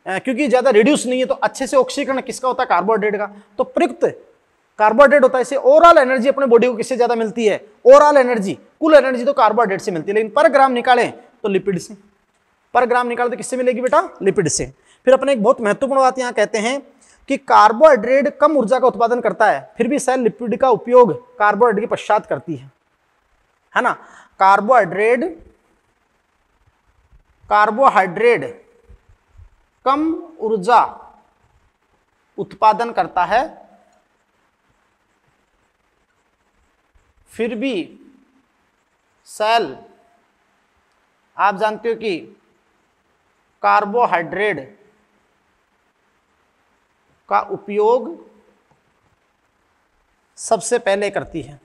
क्योंकि ज्यादा रिड्यूस नहीं है तो अच्छे से ऑक्सीकरण किसका होता है, कार्बोहाइड्रेट का, तो प्रयुक्त कार्बोहाइड्रेट होता है। इससे ओवरऑल एनर्जी अपने बॉडी को किससे ज्यादा मिलती है, ओवरऑल एनर्जी, कुल एनर्जी तो कार्बोहाइड्रेट से मिलती है, लेकिन पर ग्राम निकाले तो लिपिड से, पर ग्राम निकाले तो किससे मिलेगी बेटा, लिपिड से। फिर अपने एक बहुत महत्वपूर्ण बात यहाँ कहते हैं कि कार्बोहाइड्रेट कम ऊर्जा का उत्पादन करता है, फिर भी सेल लिपिड का उपयोग कार्बोहाइड्रेट के पश्चात करती है ना। कार्बोहाइड्रेट कम ऊर्जा उत्पादन करता है, फिर भी सेल आप जानते हो कि कार्बोहाइड्रेट का उपयोग सबसे पहले करती है,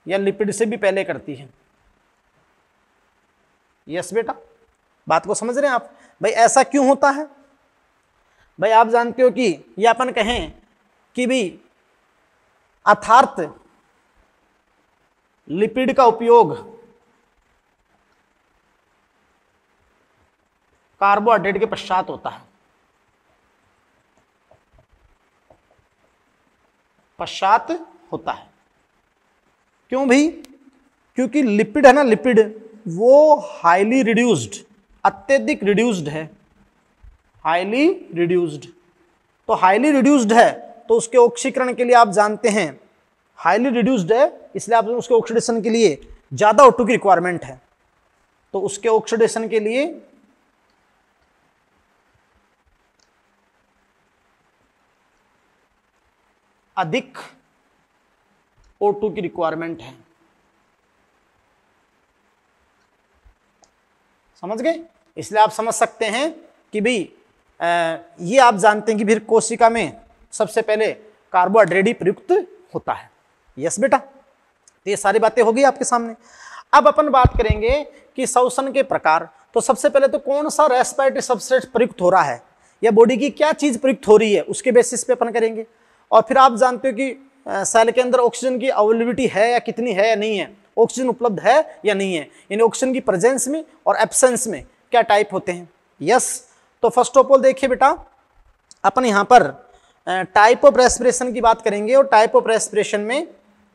या लिपिड से भी पहले करती है। यस बेटा, बात को समझ रहे हैं आप। भाई ऐसा क्यों होता है, भाई आप जानते हो कि ये अपन कहें कि भाई अर्थात लिपिड का उपयोग कार्बोहाइड्रेट के पश्चात होता है, पश्चात होता है। क्यों भाई, क्योंकि लिपिड है ना, लिपिड वो हाईली रिड्यूस्ड, अत्यधिक रिड्यूस्ड है, हाईली रिड्यूस्ड। तो हाईली रिड्यूस्ड है तो उसके ऑक्सीकरण के लिए आप जानते हैं हाईली रिड्यूस्ड है, इसलिए आप उसके ऑक्सीडेशन के लिए ज्यादा O2 की रिक्वायरमेंट है, तो उसके ऑक्सीडेशन के लिए अधिक O2 की रिक्वायरमेंट है। समझ गए। इसलिए आप समझ सकते हैं कि भाई ये आप जानते हैं कि फिर कोशिका में सबसे पहले कार्बोहाइड्रेट ही प्रयुक्त होता है। यस बेटा, तो ये सारी बातें होगी आपके सामने। अब अपन बात करेंगे कि श्वसन के प्रकार। तो सबसे पहले तो कौन सा रेस्पिरेटरी सबस्ट्रेट प्रयुक्त हो रहा है, या बॉडी की क्या चीज प्रयुक्त हो रही है, उसके बेसिस पे अपन करेंगे। और फिर आप जानते हो कि सेल के अंदर ऑक्सीजन की अवेलेबिलिटी है या कितनी है या नहीं है, ऑक्सीजन उपलब्ध है या नहीं है, यानी ऑक्सीजन की प्रेजेंस में और एब्सेंस में क्या टाइप होते हैं। यस, तो फर्स्ट ऑफ ऑल देखिए बेटा, अपन यहाँ पर टाइप ऑफ रेस्पिरेशन की बात करेंगे, और टाइप ऑफ रेस्पिरेशन में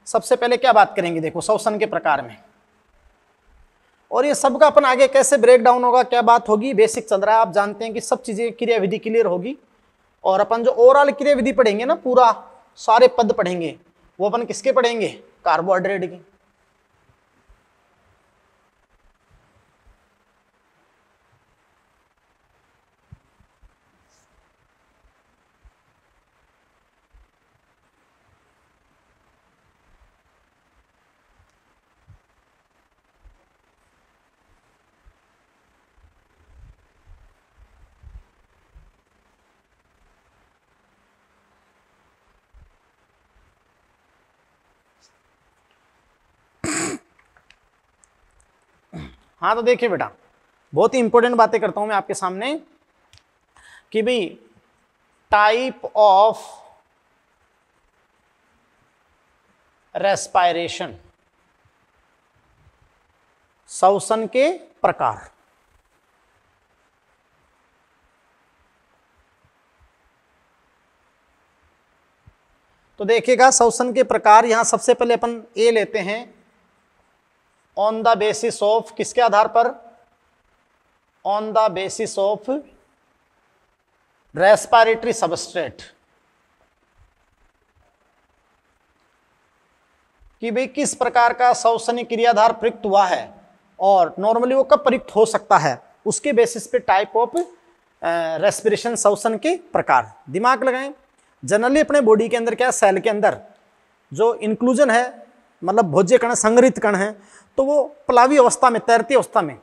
सबसे पहले क्या बात करेंगे, देखो श्वसन के प्रकार में, और ये सबका अपन आगे कैसे ब्रेक डाउन होगा, क्या बात होगी, बेसिक चल रहा है। आप जानते हैं कि सब चीजें क्रियाविधि क्लियर होगी, और अपन जो ओवरऑल क्रियाविधि पढ़ेंगे ना, पूरा सारे पद पढ़ेंगे, वो अपन किसके पढ़ेंगे, कार्बोहाइड्रेट की। हाँ तो देखिए बेटा, बहुत ही इंपॉर्टेंट बातें करता हूं मैं आपके सामने कि भाई टाइप ऑफ रेस्पायरेशन, श्वसन के प्रकार। तो देखिएगा श्वसन के प्रकार, यहां सबसे पहले अपन ए लेते हैं, ऑन द बेसिस ऑफ, किसके आधार पर? On the basis of respiratory substrate, कि भाई किस प्रकार का श्वसनी क्रियाधार प्रयुक्त हुआ है और नॉर्मली वो कब प्रयुक्त हो सकता है, उसके बेसिस पे टाइप ऑफ रेस्पिरेशन, श्वसन के प्रकार। दिमाग लगाएं, जनरली अपने बॉडी के अंदर क्या, सेल के अंदर जो इंक्लूजन है, मतलब भोज्य कण, संग्रहित कण है, तो वो प्लावी अवस्था में, तैरती अवस्था में,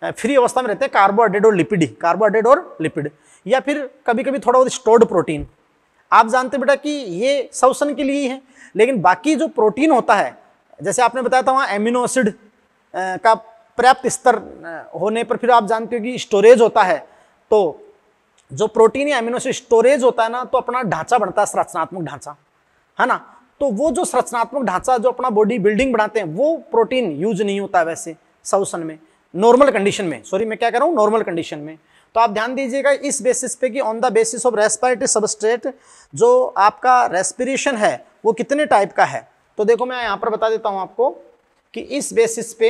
फ्री अवस्था में रहते हैं, कार्बोहाइड्रेट और लिपिड, कार्बोहाइड्रेट और लिपिड, या फिर कभी कभी थोड़ा बहुत स्टोर्ड प्रोटीन। आप जानते बेटा कि ये श्वसन के लिए ही है, लेकिन बाकी जो प्रोटीन होता है, जैसे आपने बताया था वहाँ एमिनो एसिड का पर्याप्त स्तर होने पर फिर आप जानते हो कि स्टोरेज होता है, तो जो प्रोटीन या एमिनो एसिड स्टोरेज होता है ना, तो अपना ढांचा बनता है, संरचनात्मक ढांचा, है ना। तो वो जो संरचनात्मक ढांचा जो अपना बॉडी बिल्डिंग बनाते हैं, वो प्रोटीन यूज नहीं होता है वैसे श्वसन में, नॉर्मल कंडीशन में, सॉरी मैं क्या कर रहा हूँ, नॉर्मल कंडीशन में। तो आप ध्यान दीजिएगा इस बेसिस पे कि on the basis of respiratory substrate, जो आपका रेस्पिरेशन है वो कितने टाइप का है। तो देखो मैं यहाँ पर बता देता हूँ आपको कि इस बेसिस पे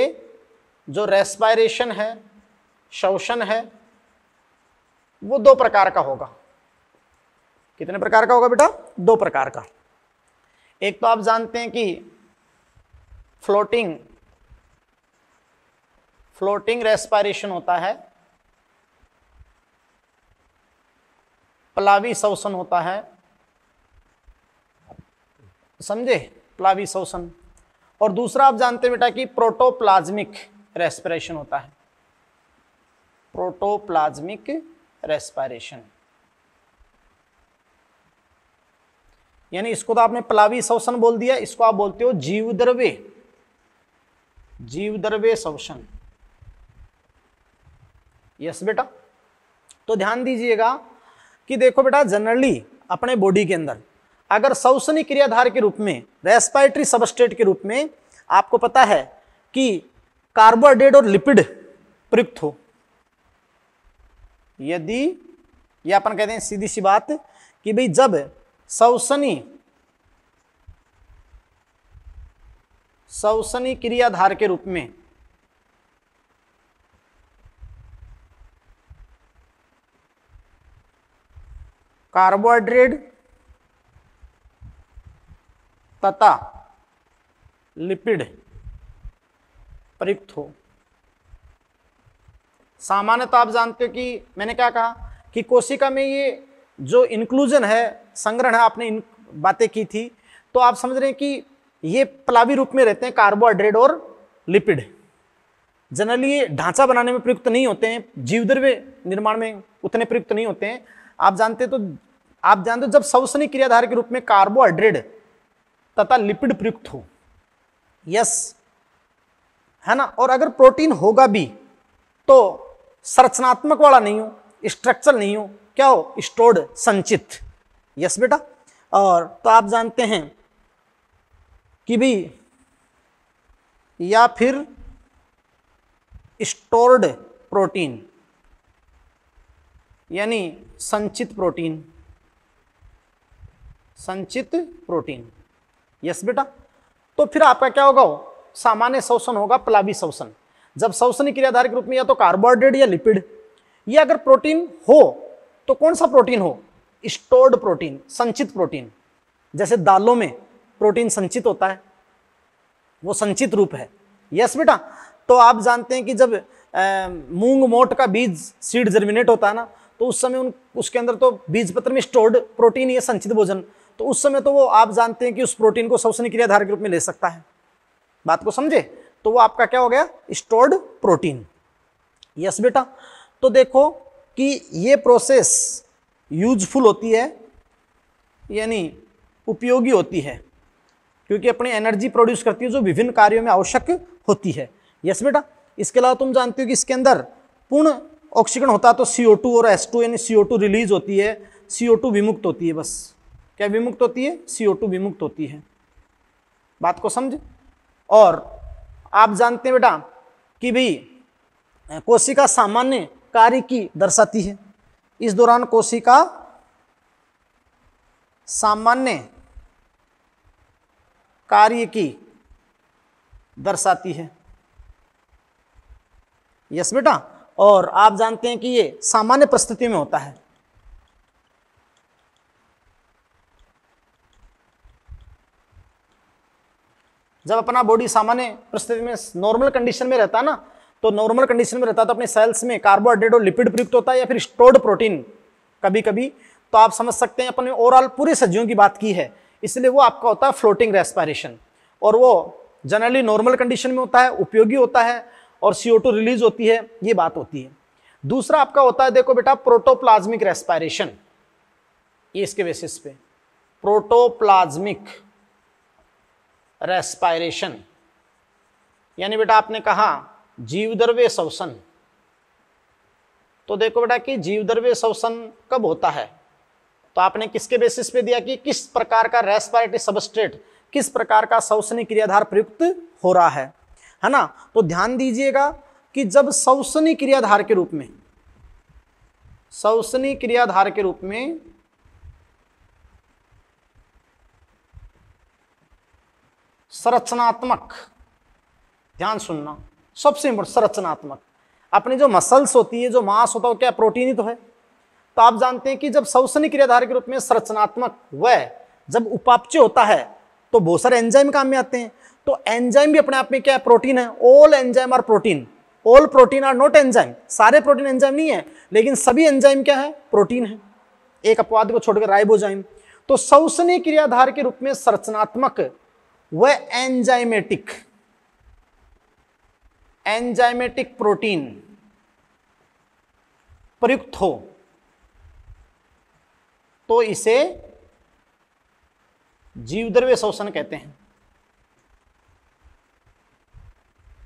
जो रेस्पिरेशन है, श्वसन है, वो 2 प्रकार का होगा। कितने प्रकार का होगा बेटा? 2 प्रकार का। एक तो आप जानते हैं कि फ्लोटिंग रेस्पिरेशन होता है, प्लावी श्वसन होता है, समझे, प्लावी श्वसन। और दूसरा आप जानते हैं बेटा कि प्रोटोप्लाज्मिक रेस्पिरेशन होता है, प्रोटोप्लाज्मिक रेस्पिरेशन, यानी इसको तो आपने प्लावी श्वसन बोल दिया, इसको आप बोलते हो जीवद्रव्य श्वसन। यस बेटा। तो ध्यान दीजिएगा कि देखो बेटा, जनरली अपने बॉडी के अंदर अगर श्वसनी क्रियाधार के रूप में, रेस्पिरेटरी सबस्ट्रेट के रूप में आपको पता है कि कार्बोहाइड्रेट और लिपिड प्रयुक्त हो, यदि ये अपन कहते हैं सीधी सी बात कि भाई जब श्वसनी क्रियाधार के रूप में कार्बोहाइड्रेट तथा लिपिड प्रयुक्त हो, सामान्यतः आप जानते हो कि मैंने क्या कहा कि कोशिका में ये जो इंक्लूजन है, संग्रहण है, आपने इन बातें की थी, तो आप समझ रहे हैं कि ये प्लावी रूप में रहते हैं, कार्बोहाइड्रेट और लिपिड। जनरली ये ढांचा बनाने में प्रयुक्त नहीं होते हैं, जीवद्रव्य निर्माण में उतने प्रयुक्त नहीं होते हैं। आप जानते हो जब श्वसनी क्रियाधार के रूप में कार्बोहाइड्रेट तथा लिपिड प्रयुक्त हो, यस, है ना। और अगर प्रोटीन होगा भी तो संरचनात्मक वाला नहीं हो, स्ट्रक्चर नहीं हो, क्या हो, स्टोर्ड, संचित। यस बेटा। और तो आप जानते हैं कि भी या फिर स्टोर्ड प्रोटीन, यानी संचित प्रोटीन, यस बेटा। तो फिर आपका क्या होगा, सामान्य श्वसन होगा, प्लावी श्वसन, जब श्वसनी क्रियाधार के रूप में या तो कार्बोहाइड्रेट या लिपिड, या अगर प्रोटीन हो तो कौन सा प्रोटीन हो, स्टोर्ड प्रोटीन, संचित प्रोटीन। जैसे दालों में प्रोटीन संचित होता है, वो संचित रूप है। यस बेटा। तो आप जानते हैं कि जब मूंग मोट का बीज सीड जर्मिनेट होता है ना, तो उस समय उसके अंदर तो बीज पत्र में स्टोर्ड प्रोटीन या संचित भोजन, तो उस समय तो वो आप जानते हैं कि उस प्रोटीन को श्वसनी क्रियाधार के रूप में ले सकता है। बात को समझे? तो वो आपका क्या हो गया, स्टोर्ड प्रोटीन। यस बेटा। तो देखो कि ये प्रोसेस यूजफुल होती है, यानी उपयोगी होती है, क्योंकि अपनी एनर्जी प्रोड्यूस करती है जो विभिन्न कार्यों में आवश्यक होती है। यस बेटा। इसके अलावा तुम जानते हो कि इसके अंदर पूर्ण ऑक्सीकरण होता है, तो CO2 और H2 यानी CO2 रिलीज होती है, CO2 विमुक्त होती है। बस क्या विमुक्त होती है, CO2 विमुक्त होती है। बात को समझ। और आप जानते हैं बेटा कि भाई कोशिका सामान्य कार्य की दर्शाती है, इस दौरान कोशिका सामान्य कार्य की दर्शाती है। यस बेटा। और आप जानते हैं कि ये सामान्य परिस्थिति में होता है। जब अपना बॉडी सामान्य परिस्थिति में नॉर्मल कंडीशन में रहता है ना, तो नॉर्मल कंडीशन में रहता है तो अपने सेल्स में कार्बोहाइड्रेट और लिपिड प्रयुक्त होता है या फिर स्टोर्ड प्रोटीन कभी कभी। तो आप समझ सकते हैं अपने ओवरऑल पूरे सजीवों की बात की है, इसलिए वो आपका होता है फ्लोटिंग रेस्पिरेशन, और वो जनरली नॉर्मल कंडीशन में होता है, उपयोगी होता है और CO2 रिलीज होती है, ये बात होती है। दूसरा आपका होता है, देखो बेटा, प्रोटोप्लाज्मिक रेस्पिरेशन, ये इसके बेसिस पे प्रोटोप्लाज्मिक रेस्पिरेशन, यानी बेटा आपने कहा जीवद्रव्य श्वसन। तो देखो बेटा कि जीवद्रव्य श्वसन कब होता है, तो आपने किसके बेसिस पे दिया कि किस प्रकार का रेस्पिरेटरी सबस्ट्रेट, किस प्रकार का श्वसनीय क्रियाधार प्रयुक्त हो रहा है ना। तो ध्यान दीजिएगा कि जब श्वसनीय क्रियाधार के रूप में, श्वसनीय क्रियाधार के रूप में संरचनात्मक, ध्यान सुनना, सबसे इंपॉर्टेंट संरचनात्मक, अपनी जो मसल्स होती है, जो मांस होता है, वो क्या प्रोटीन ही तो है। तो आप जानते हैं कि जब श्वसनीय क्रियाधार के रूप में संरचनात्मक वह जब उपापचय होता है तो बहुत सारे एंजाइम काम में आते हैं। तो एंजाइम भी अपने आप में क्या है, प्रोटीन है। All enzyme are protein, all protein are not enzyme, सारे प्रोटीन एंजाइम नहीं है, लेकिन सभी एंजाइम क्या है, प्रोटीन है, एक अपवाद को छोड़कर राइबोजाइम। तो श्वसनीय क्रियाधार के रूप में संरचनात्मक व एंजाइमेटिक प्रोटीन प्रयुक्त हो तो इसे जीवद्रव्य श्वसन कहते हैं।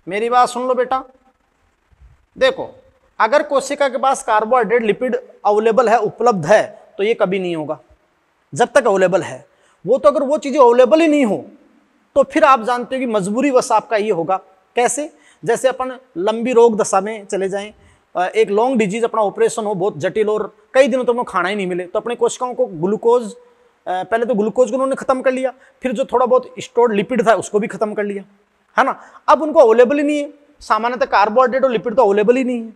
मेरी बात सुन लो बेटा, देखो अगर कोशिका के पास कार्बोहाइड्रेट लिपिड अवेलेबल है, उपलब्ध है, तो ये कभी नहीं होगा जब तक अवेलेबल है। वो तो अगर वो चीजें अवेलेबल ही नहीं हो तो फिर आप जानते हो कि मजबूरी वश आपका ये होगा। कैसे, जैसे अपन लंबी रोग दशा में चले जाएं, एक लॉन्ग डिजीज अपना ऑपरेशन हो बहुत जटिल और कई दिनों तक खाना ही नहीं मिले, तो अपने कोशिकाओं को ग्लूकोज, पहले तो ग्लूकोज को उन्होंने खत्म कर लिया, फिर जो थोड़ा बहुत स्टोर्ड लिपिड था उसको भी खत्म कर लिया, है ना। अब उनको अवेलेबल ही नहीं है, सामान्यतः कार्बोहाइड्रेट और लिपिड तो अवेलेबल ही नहीं है।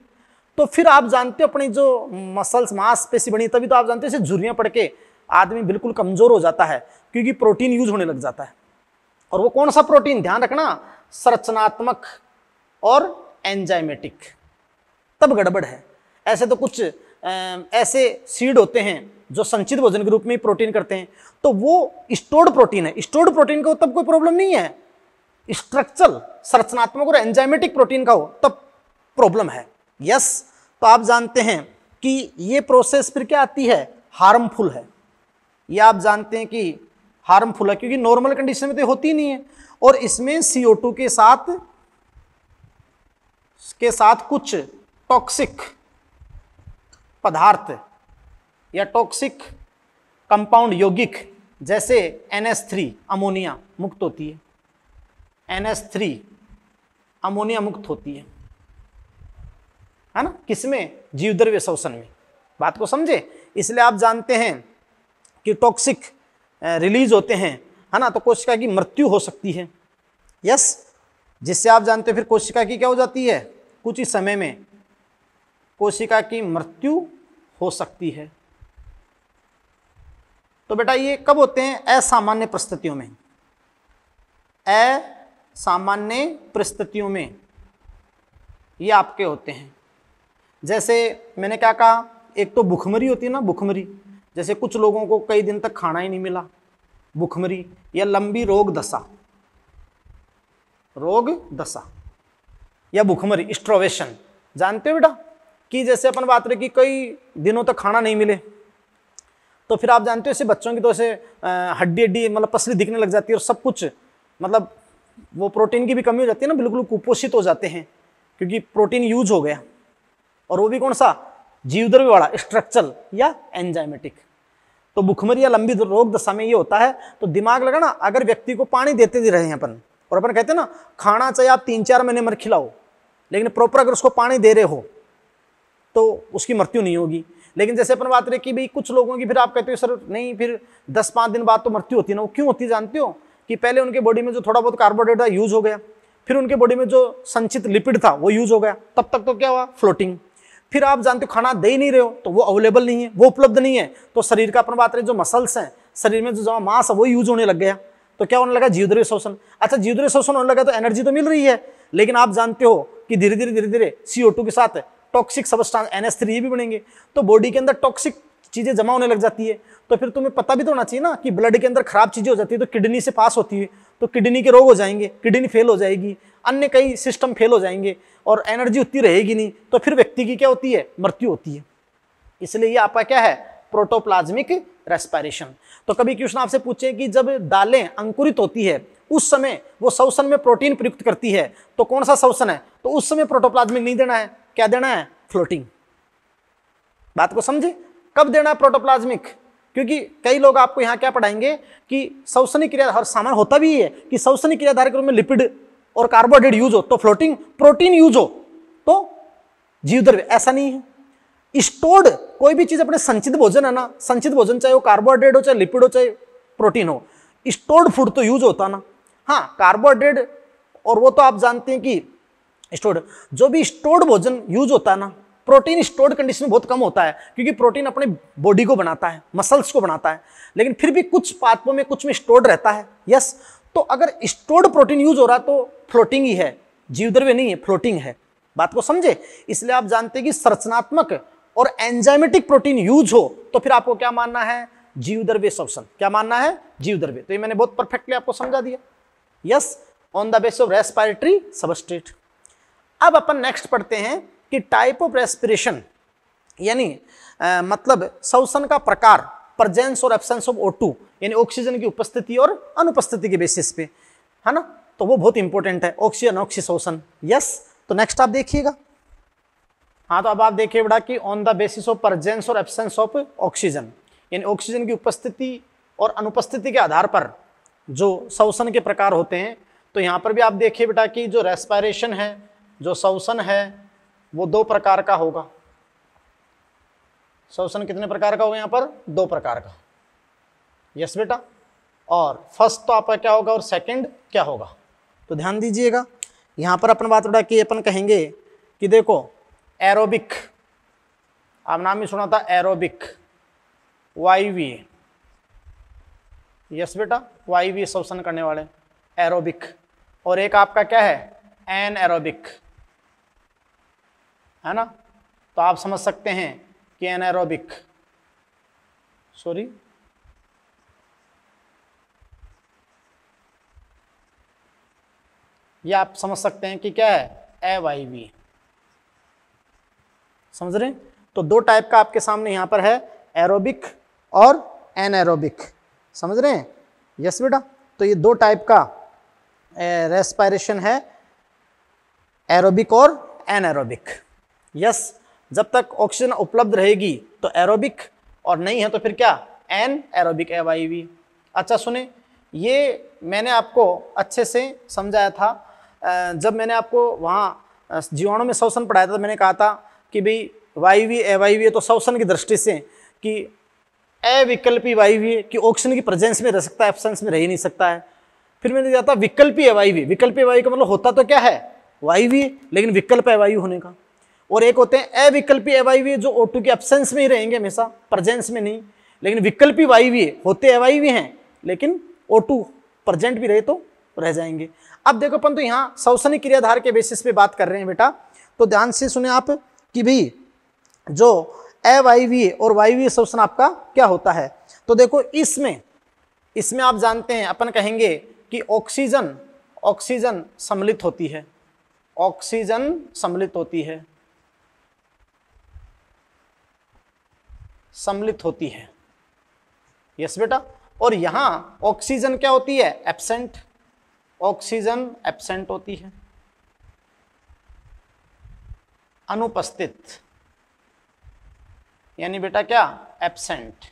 तो फिर आप जानते हो अपनी जो मसल्स मांसपेशी बनी, तभी तो आप जानते हो झुर्रियां पड़ के आदमी बिल्कुल कमजोर हो जाता है, क्योंकि प्रोटीन यूज होने लग जाता है। और वो कौन सा प्रोटीन, ध्यान रखना, संरचनात्मक और एंजाइमेटिक, तब गड़बड़ है। ऐसे तो कुछ ऐसे सीड होते हैं जो संचित भोजन के रूप में प्रोटीन करते हैं, तो वो स्टोर्ड प्रोटीन है। स्टोर्ड प्रोटीन को तब कोई प्रॉब्लम नहीं है, स्ट्रक्चरल संरचनात्मक और एंजाइमेटिक प्रोटीन का हो तब प्रॉब्लम है। यस, तो आप जानते हैं कि ये प्रोसेस फिर क्या आती है, हार्मफुल है। ये आप जानते हैं कि हार्मफुल है, क्योंकि नॉर्मल कंडीशन में तो होती नहीं है, और इसमें CO2 के साथ कुछ टॉक्सिक पदार्थ या टॉक्सिक कंपाउंड यौगिक जैसे NH3 अमोनिया मुक्त होती है, NH3 अमोनिया मुक्त होती है ना, किसमें, जीवद्रव्य श्वसन में। बात को समझे, इसलिए आप जानते हैं कि टॉक्सिक रिलीज होते हैं, है ना, तो कोशिका की मृत्यु हो सकती है। यस, जिससे आप जानते हैं फिर कोशिका की क्या हो जाती है, कुछ ही समय में कोशिका की मृत्यु हो सकती है। तो बेटा ये कब होते हैं, असामान्य परिस्थितियों में, असामान्य परिस्थितियों में ये आपके होते हैं। जैसे मैंने क्या कहा, एक तो भूखमरी होती है ना, भूखमरी, जैसे कुछ लोगों को कई दिन तक खाना ही नहीं मिला, भूखमरी, या लंबी रोग दशा या भूखमरी, स्ट्रोवेशन। जानते हो बेटा कि जैसे अपन बात रहे कि कई दिनों तक खाना नहीं मिले, तो फिर आप जानते हो ऐसे बच्चों की तो ऐसे हड्डी मतलब पसली दिखने लग जाती है, और सब कुछ मतलब वो प्रोटीन की भी कमी हो जाती है ना, बिल्कुल कुपोषित हो जाते हैं, क्योंकि प्रोटीन यूज हो गया, और वो भी कौन सा, जीवद्रव्य वाला, स्ट्रक्चरल या एंजाइमेटिक। तो भूखमरी या लंबी रोग दशा में ये होता है। तो दिमाग लगा ना, अगर व्यक्ति को पानी देते रहे हैं अपन, और अपन कहते हैं ना खाना चाहिए आप 3-4 महीने मर खिलाओ, लेकिन प्रॉपर अगर उसको पानी दे रहे हो तो उसकी मृत्यु नहीं होगी। लेकिन जैसे अपन बात रहे कि भाई कुछ लोगों की फिर आप कहते हो सर नहीं, फिर 10-5 दिन बाद तो मृत्यु होती है ना, वो क्यों होती है जानते हो, कि पहले उनके बॉडी में जो थोड़ा बहुत कार्बोहाइड्रेट यूज हो गया, फिर उनके बॉडी में जो संचित लिपिड था वो यूज हो गया, तब तक तो क्या हुआ, फ्लोटिंग। फिर आप जानते हो खाना दे ही नहीं रहे हो तो वो अवेलेबल नहीं है, वो उपलब्ध नहीं है, तो शरीर का अपन बात रहे जो मसल्स हैं, शरीर में जो जमा मास है वो यूज होने लग गया, तो क्या होने लगा, जीवद्रव्य शोषण। अच्छा जीवद्रव्य शोषण होने लगा तो एनर्जी तो मिल रही है, लेकिन आप जानते हो कि धीरे धीरे CO2 के साथ टॉक्सिक सबस्टेंस NH3 भी बनेंगे, तो बॉडी के अंदर टॉक्सिक चीजें जमा होने लग जाती है। तो फिर तुम्हें पता भी तो होना चाहिए ना कि ब्लड के अंदर खराब चीजें हो जाती है तो किडनी से पास होती है, तो किडनी के रोग हो जाएंगे, किडनी फेल हो जाएगी, अन्य कई सिस्टम फेल हो जाएंगे और एनर्जी उतनी रहेगी नहीं, तो फिर व्यक्ति की क्या होती है, मृत्यु होती है। इसलिए ये आपका क्या है, प्रोटोप्लाज्मिक रेस्पिरेशन। तो कभी क्वेश्चन आपसे पूछे कि जब दालें अंकुरित होती है उस समय वो शोषण में प्रोटीन प्रयुक्त करती है, तो कौन सा शोषण है, तो उस समय प्रोटोप्लाज्मिक नहीं देना है, क्या देना है, फ्लोटिंग। बात को समझे, कब देना है प्रोटोप्लाज्मिक, क्योंकि कई लोग आपको यहाँ क्या पढ़ाएंगे कि शोषणी क्रिया, हर सामान होता भी है कि शोषणी क्रियाधार के रूप में लिपिड और कार्बोहाइड्रेट यूज हो तो फ्लोटिंग, प्रोटीन यूज हो तो जीवद्रव्य, ऐसा नहीं है। स्टोर्ड कोई भी चीज अपने संचित भोजन है ना, संचित भोजन चाहे वो कार्बोहाइड्रेट हो, चाहे लिपिड हो, चाहे प्रोटीन हो, स्टोर्ड फूड तो यूज होता ना। हाँ कार्बोहाइड्रेट और वो तो आप जानते हैं कि स्टोर्ड, जो भी स्टोर्ड भोजन यूज होता है ना, प्रोटीन स्टोर्ड कंडीशन में बहुत कम होता है, क्योंकि प्रोटीन अपने बॉडी को बनाता है, मसल्स को बनाता है, लेकिन फिर भी कुछ पात्रों में, कुछ में स्टोर्ड रहता है। यस, तो अगर स्टोर्ड प्रोटीन यूज हो रहा तो फ्लोटिंग ही है, जीवद्रव्य नहीं है, फ्लोटिंग है। बात को समझे, इसलिए आप जानते हैं कि संरचनात्मक और एंजाइमेटिक प्रोटीन यूज हो तो फिर आपको क्या मानना है, जीवद्रव्य शोषण। क्या मानना है, जीवद्रव्य। तो ये मैंने बहुत परफेक्टली आपको समझा दिया। Yes, on the basis of respiratory substrate. अब अपन नेक्स्ट पढ़ते हैं कि टाइप ऑफ रेस्पिरेशन, यानी मतलब श्वसन का प्रकार, प्रेजेंस और एब्सेंस ऑफ O2, यानी ऑक्सीजन की उपस्थिति और अनुपस्थिति के बेसिस पे, है ना, तो वो बहुत इंपॉर्टेंट है, ऑक्सीजन ऑक्सीशोषण। यस, तो नेक्स्ट आप देखिएगा। हाँ, तो अब आप देखिए बेटा कि on the basis of presence और एब्सेंस ऑफ ऑक्सीजन, यानी ऑक्सीजन की उपस्थिति और अनुपस्थिति के आधार पर जो श्वसन के प्रकार होते हैं। तो यहाँ पर भी आप देखिए बेटा कि जो रेस्पिरेशन है, जो श्वसन है, वो 2 प्रकार का होगा। श्वसन कितने प्रकार का होगा यहाँ पर, 2 प्रकार का। यस बेटा, और फर्स्ट तो आपका क्या होगा और सेकंड क्या होगा, तो ध्यान दीजिएगा। यहाँ पर अपन बात उठा कि अपन कहेंगे कि देखो एरोबिक, आप नाम ही सुना था एरोबिक, वायवीय। यस बेटा, वायवीय श्वसन करने वाले एरोबिक, और एक आपका क्या है, एनएरोबिक, है ना। तो आप समझ सकते हैं कि एनाएरोबिक, सॉरी ये आप समझ सकते हैं कि क्या है, अवायवीय। समझ रहे हैं, तो 2 टाइप का आपके सामने यहां पर है, एरोबिक और एनाएरोबिक। समझ रहे हैं, यस बेटा। तो ये 2 टाइप का रेस्पिरेशन है, एरोबिक और एनाएरोबिक। यस, जब तक ऑक्सीजन उपलब्ध रहेगी तो एरोबिक, और नहीं है तो फिर क्या, एनएरोबिक, अवायवीय। अच्छा सुने, ये मैंने आपको अच्छे से समझाया था जब मैंने आपको वहाँ जीवाणु में श्वसन पढ़ाया था, तो मैंने कहा था कि भाई वायवीय अवायवीय, तो श्वसन की दृष्टि से कि अविकल्पी वायवीय कि ऑक्सीजन की प्रेजेंस में रह सकता है, एब्सेंस में रह ही नहीं सकता है। फिर मैंने दिया था विकल्पी अवायवीय, विकल्पी अवायवीय का मतलब होता तो क्या है, वायवीय, लेकिन विकल्प अवायवीय होने का। और एक होते हैं अविकल्पी अवायवीय, जो O2 के एब्सेंस में ही रहेंगे हमेशा, प्रेजेंस में नहीं, लेकिन विकल्पी वायवीय होते अवायवीय हैं लेकिन O2 प्रेजेंट भी रहे तो रह जाएंगे। अब देखो अपन तो यहाँ श्वसनी क्रियाधार के बेसिस पे बात कर रहे हैं बेटा, तो ध्यान से सुने आप कि भाई जो अवायवीय और वायवीय श्वसन आपका क्या होता है। तो देखो इसमें आप जानते हैं, अपन कहेंगे कि ऑक्सीजन सम्मिलित होती है, ऑक्सीजन सम्मिलित होती है, सम्मिलित होती है। यस बेटा, और यहां ऑक्सीजन क्या होती है, एब्सेंट, ऑक्सीजन एब्सेंट होती है, अनुपस्थित, यानी बेटा क्या, एब्सेंट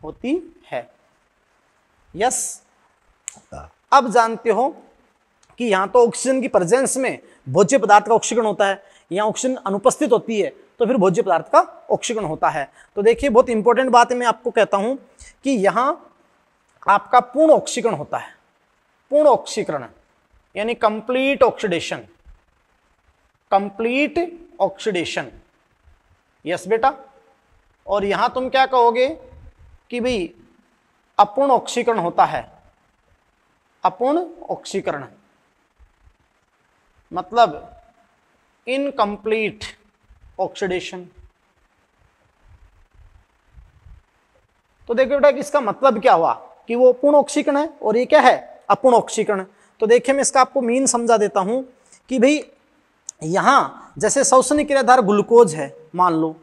होती है। यस, अब जानते हो कि यहां तो ऑक्सीजन की प्रेजेंस में भोज्य पदार्थ का ऑक्सीकरण होता है, यहां ऑक्सीजन अनुपस्थित होती है तो फिर भोज्य पदार्थ का ऑक्सीकरण होता है। तो देखिए बहुत इंपॉर्टेंट बात है, मैं आपको कहता हूं कि यहां आपका पूर्ण ऑक्सीकरण होता है, पूर्ण ऑक्सीकरण यानी complete oxidation, complete oxidation. Yes बेटा। और यहां तुम क्या कहोगे कि भाई अपूर्ण ऑक्सीकरण होता है, अपूर्ण ऑक्सीकरण मतलब इनकम्प्लीट ऑक्सीडेशन। तो देखो बेटा इसका मतलब क्या हुआ कि वो पूर्ण ऑक्सीकरण है और ये क्या है, अपूर्ण ऑक्सीकरण। तो देखिए मैं इसका आपको मीन समझा देता हूं कि भाई यहां जैसे श्वसनी क्रियाधार ग्लूकोज है मान लो,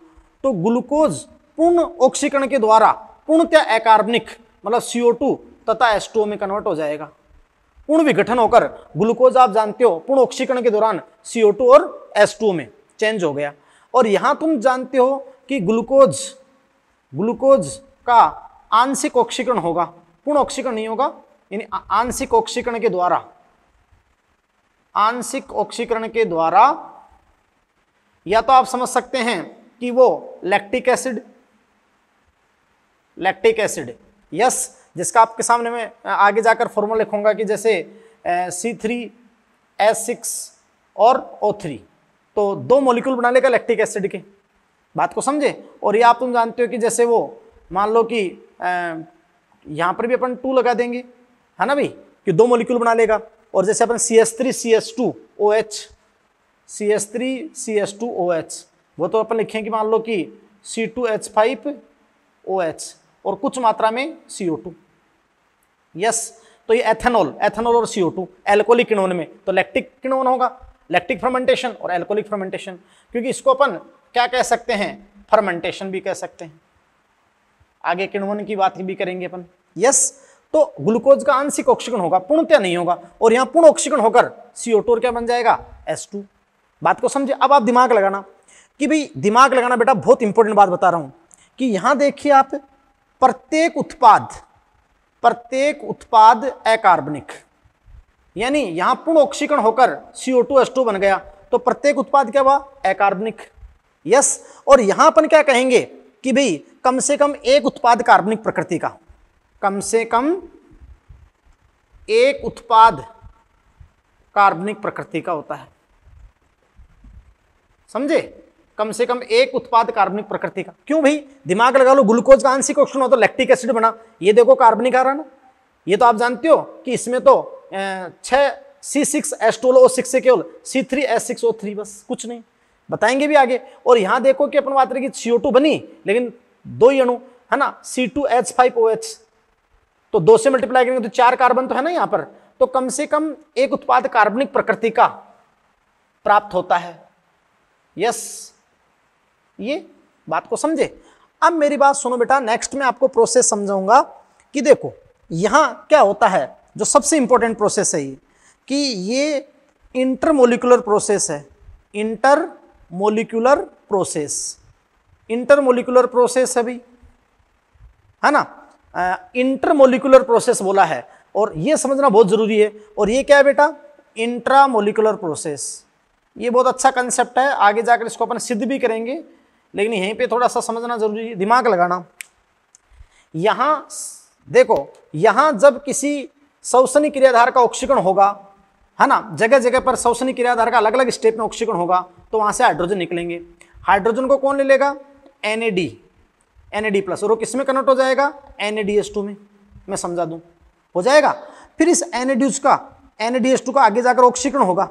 तो ग्लूकोज पूर्ण ऑक्सीकरण के द्वारा पूर्णतः अकार्बनिक मतलब CO2 तथा H2O में कन्वर्ट हो जाएगा। पूर्ण विघटन होकर ग्लूकोज आप जानते हो पूर्ण ऑक्सीकरण के दौरान CO2 और H2O में चेंज हो गया। और यहां तुम जानते हो कि ग्लूकोज का आंशिक ऑक्सीकरण होगा, पूर्ण ऑक्सीकरण नहीं होगा, यानी आंशिक ऑक्सीकरण के द्वारा, आंशिक ऑक्सीकरण के द्वारा या तो आप समझ सकते हैं कि वो lactic acid, lactic acid yes, जिसका आपके सामने मैं आगे जाकर फॉर्मूला लिखूंगा कि जैसे C3H6 और O3, तो 2 मॉलिक्यूल बना लेगा लैक्टिक एसिड के, बात को समझे। और ये आप तुम जानते हो कि जैसे वो मान लो कि यहां पर भी अपन 2 लगा देंगे, है ना भाई, कि 2 मॉलिक्यूल बना लेगा। और जैसे अपन CH3CH2OH, CH3CH2OH, वो तो अपन लिखेंगे मान लो कि C2H5OH और कुछ मात्रा में CO2। यस, तो ये एथेनॉल, एथेनॉल और CO2 एल्कोहलिक किण्वन में, तो लैक्टिक किण्वन होगा, लैक्टिक फर्मेंटेशन और एल्कोहलिक फर्मेंटेशन, क्योंकि इसको अपन क्या कह सकते हैं, फर्मेंटेशन भी कह सकते हैं। आगे किण्वन की बात भी करेंगे अपन। यस, तो ग्लूकोज का आंशिक ऑक्सीकरण होगा, पूर्णतः नहीं होगा, और यहां पूर्ण ऑक्सीकरण होकर CO2 और क्या बन जाएगा, H2। बात को समझे। अब आप दिमाग लगाना कि भाई, दिमाग लगाना बेटा बहुत इंपॉर्टेंट बात बता रहा हूं कि यहां देखिए आप, प्रत्येक उत्पाद अकार्बनिक, यानी यहां पूर्ण ऑक्सीकरण होकर CO2 H2 बन गया, तो प्रत्येक उत्पाद क्या हुआ, अकार्बनिक। यस, और यहां अपन क्या कहेंगे कि भाई कम से कम एक उत्पाद कार्बनिक प्रकृति का, कम से कम एक उत्पाद कार्बनिक प्रकृति का होता है, समझे, कम से कम एक उत्पाद कार्बनिक प्रकृति का। क्यों भाई, दिमाग लगा लो, ग्लूकोज का आंशिक ऑक्सीकरण हो तो लैक्टिक एसिड बना, ये देखो कार्बनिक आ रहा ना, ये तो आप जानते हो कि इसमें तो 6 C6H12O6 से केवल C3H6O3, बस कुछ नहीं, बताएंगे भी आगे। और यहां देखो कि अपन बात रही CO2 बनी, लेकिन 2 ही अणु है ना, C2H5OH, तो 2 से मल्टीप्लाई करेंगे तो 4 कार्बन तो है ना यहां पर, तो कम से कम एक उत्पाद कार्बनिक प्रकृति का प्राप्त होता है। यस, ये बात को समझे। अब मेरी बात सुनो बेटा, नेक्स्ट में आपको प्रोसेस समझाऊंगा कि देखो यहां क्या होता है, जो सबसे इंपॉर्टेंट प्रोसेस है ये, कि ये इंटरमोलिकुलर प्रोसेस है, इंटरमोलिकुलर प्रोसेस, इंटरमोलिकुलर प्रोसेस है भाई, है ना, इंटरमोलिकुलर प्रोसेस बोला है, और ये समझना बहुत जरूरी है। और ये क्या है बेटा, इंट्रामोलिकुलर प्रोसेस, ये बहुत अच्छा कंसेप्ट है, आगे जाकर इसको अपन सिद्ध भी करेंगे, लेकिन यहीं पे थोड़ा सा समझना जरूरी है, दिमाग लगाना। यहां देखो, यहां जब किसी श्वसनी क्रियाधार का ऑक्सीकरण होगा, है ना, जगह जगह पर श्वसनी क्रियाधार का अलग अलग स्टेप में ऑक्सीकरण होगा, तो वहां से हाइड्रोजन निकलेंगे। हाइड्रोजन को कौन ले लेगा, NAD+, और वो किस में कन्वर्ट हो जाएगा, NADH2 में, मैं समझा दूं, हो जाएगा। फिर इस NADH2 का आगे जाकर ऑक्सीकरण होगा,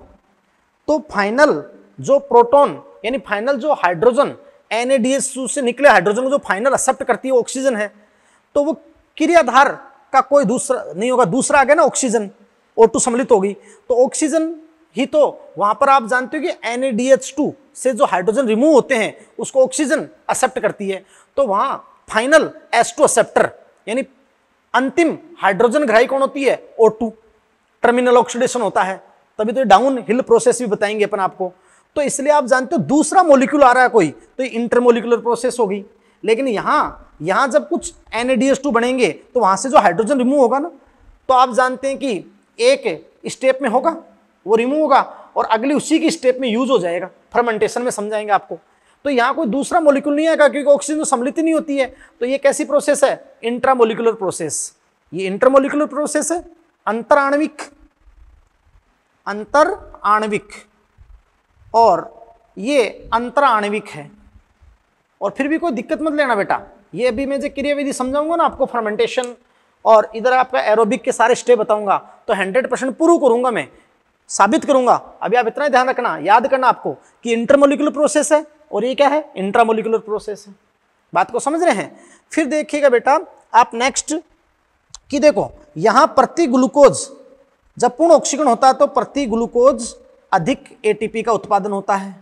तो फाइनल जो प्रोटॉन यानी फाइनल जो हाइड्रोजन NADH2 से निकले हाइड्रोजन को जो फाइनल एक्सेप्ट करती है ऑक्सीजन है, तो वो क्रियाधार का कोई दूसरा नहीं होगा, दूसरा आ गया ना ऑक्सीजन, O2 सम्मिलित होगी, तो ऑक्सीजन ही तो वहां पर आप जानते हो कि NADH2 से जो हाइड्रोजन रिमूव होते हैं उसको ऑक्सीजन एक्सेप्ट करती है, तो वहां फाइनल H2 एक्सेप्टर यानी अंतिम हाइड्रोजन ग्राही कौन होती है, O2, टर्मिनल ऑक्सीडेशन होता है, तभी तो डाउन हिल प्रोसेस भी बताएंगे अपन आपको। तो इसलिए आप जानते हो दूसरा मॉलिक्यूल आ रहा है कोई, तो इंटरमोलिकुलर प्रोसेस होगी। लेकिन यहां जब कुछ NADH2 बनेंगे तो वहां से जो हाइड्रोजन रिमूव होगा ना, तो आप जानते हैं कि एक स्टेप में होगा वो रिमूव होगा और अगली उसी की स्टेप में यूज हो जाएगा, फर्मेंटेशन में समझाएंगे आपको। तो यहाँ कोई दूसरा मॉलिक्यूल नहीं आएगा क्योंकि ऑक्सीजन तो सम्मिलित ही नहीं होती है, तो ये कैसी प्रोसेस है, इंट्रामोलिकुलर प्रोसेस, ये इंटरमोलिकुलर प्रोसेस है। अंतराण्विक, अंतर आणविक, और ये अंतराण्विक है। और फिर भी कोई दिक्कत मत लेना बेटा, ये अभी मैं जो क्रियाविधि समझाऊंगा ना आपको फर्मेंटेशन और इधर आपका एरोबिक के सारे स्टेप बताऊंगा, तो 100% प्रूव करूंगा, मैं साबित करूंगा। अभी आप इतना ध्यान रखना, याद करना आपको कि इंटरमोलिकुलर प्रोसेस है और ये क्या है, इंट्रामोलिकुलर प्रोसेस है। बात को समझ रहे हैं। फिर देखिएगा बेटा आप नेक्स्ट कि देखो यहां प्रति ग्लूकोज जब पूर्ण ऑक्सीकरण होता है तो प्रति ग्लूकोज अधिक एटीपी का उत्पादन होता है,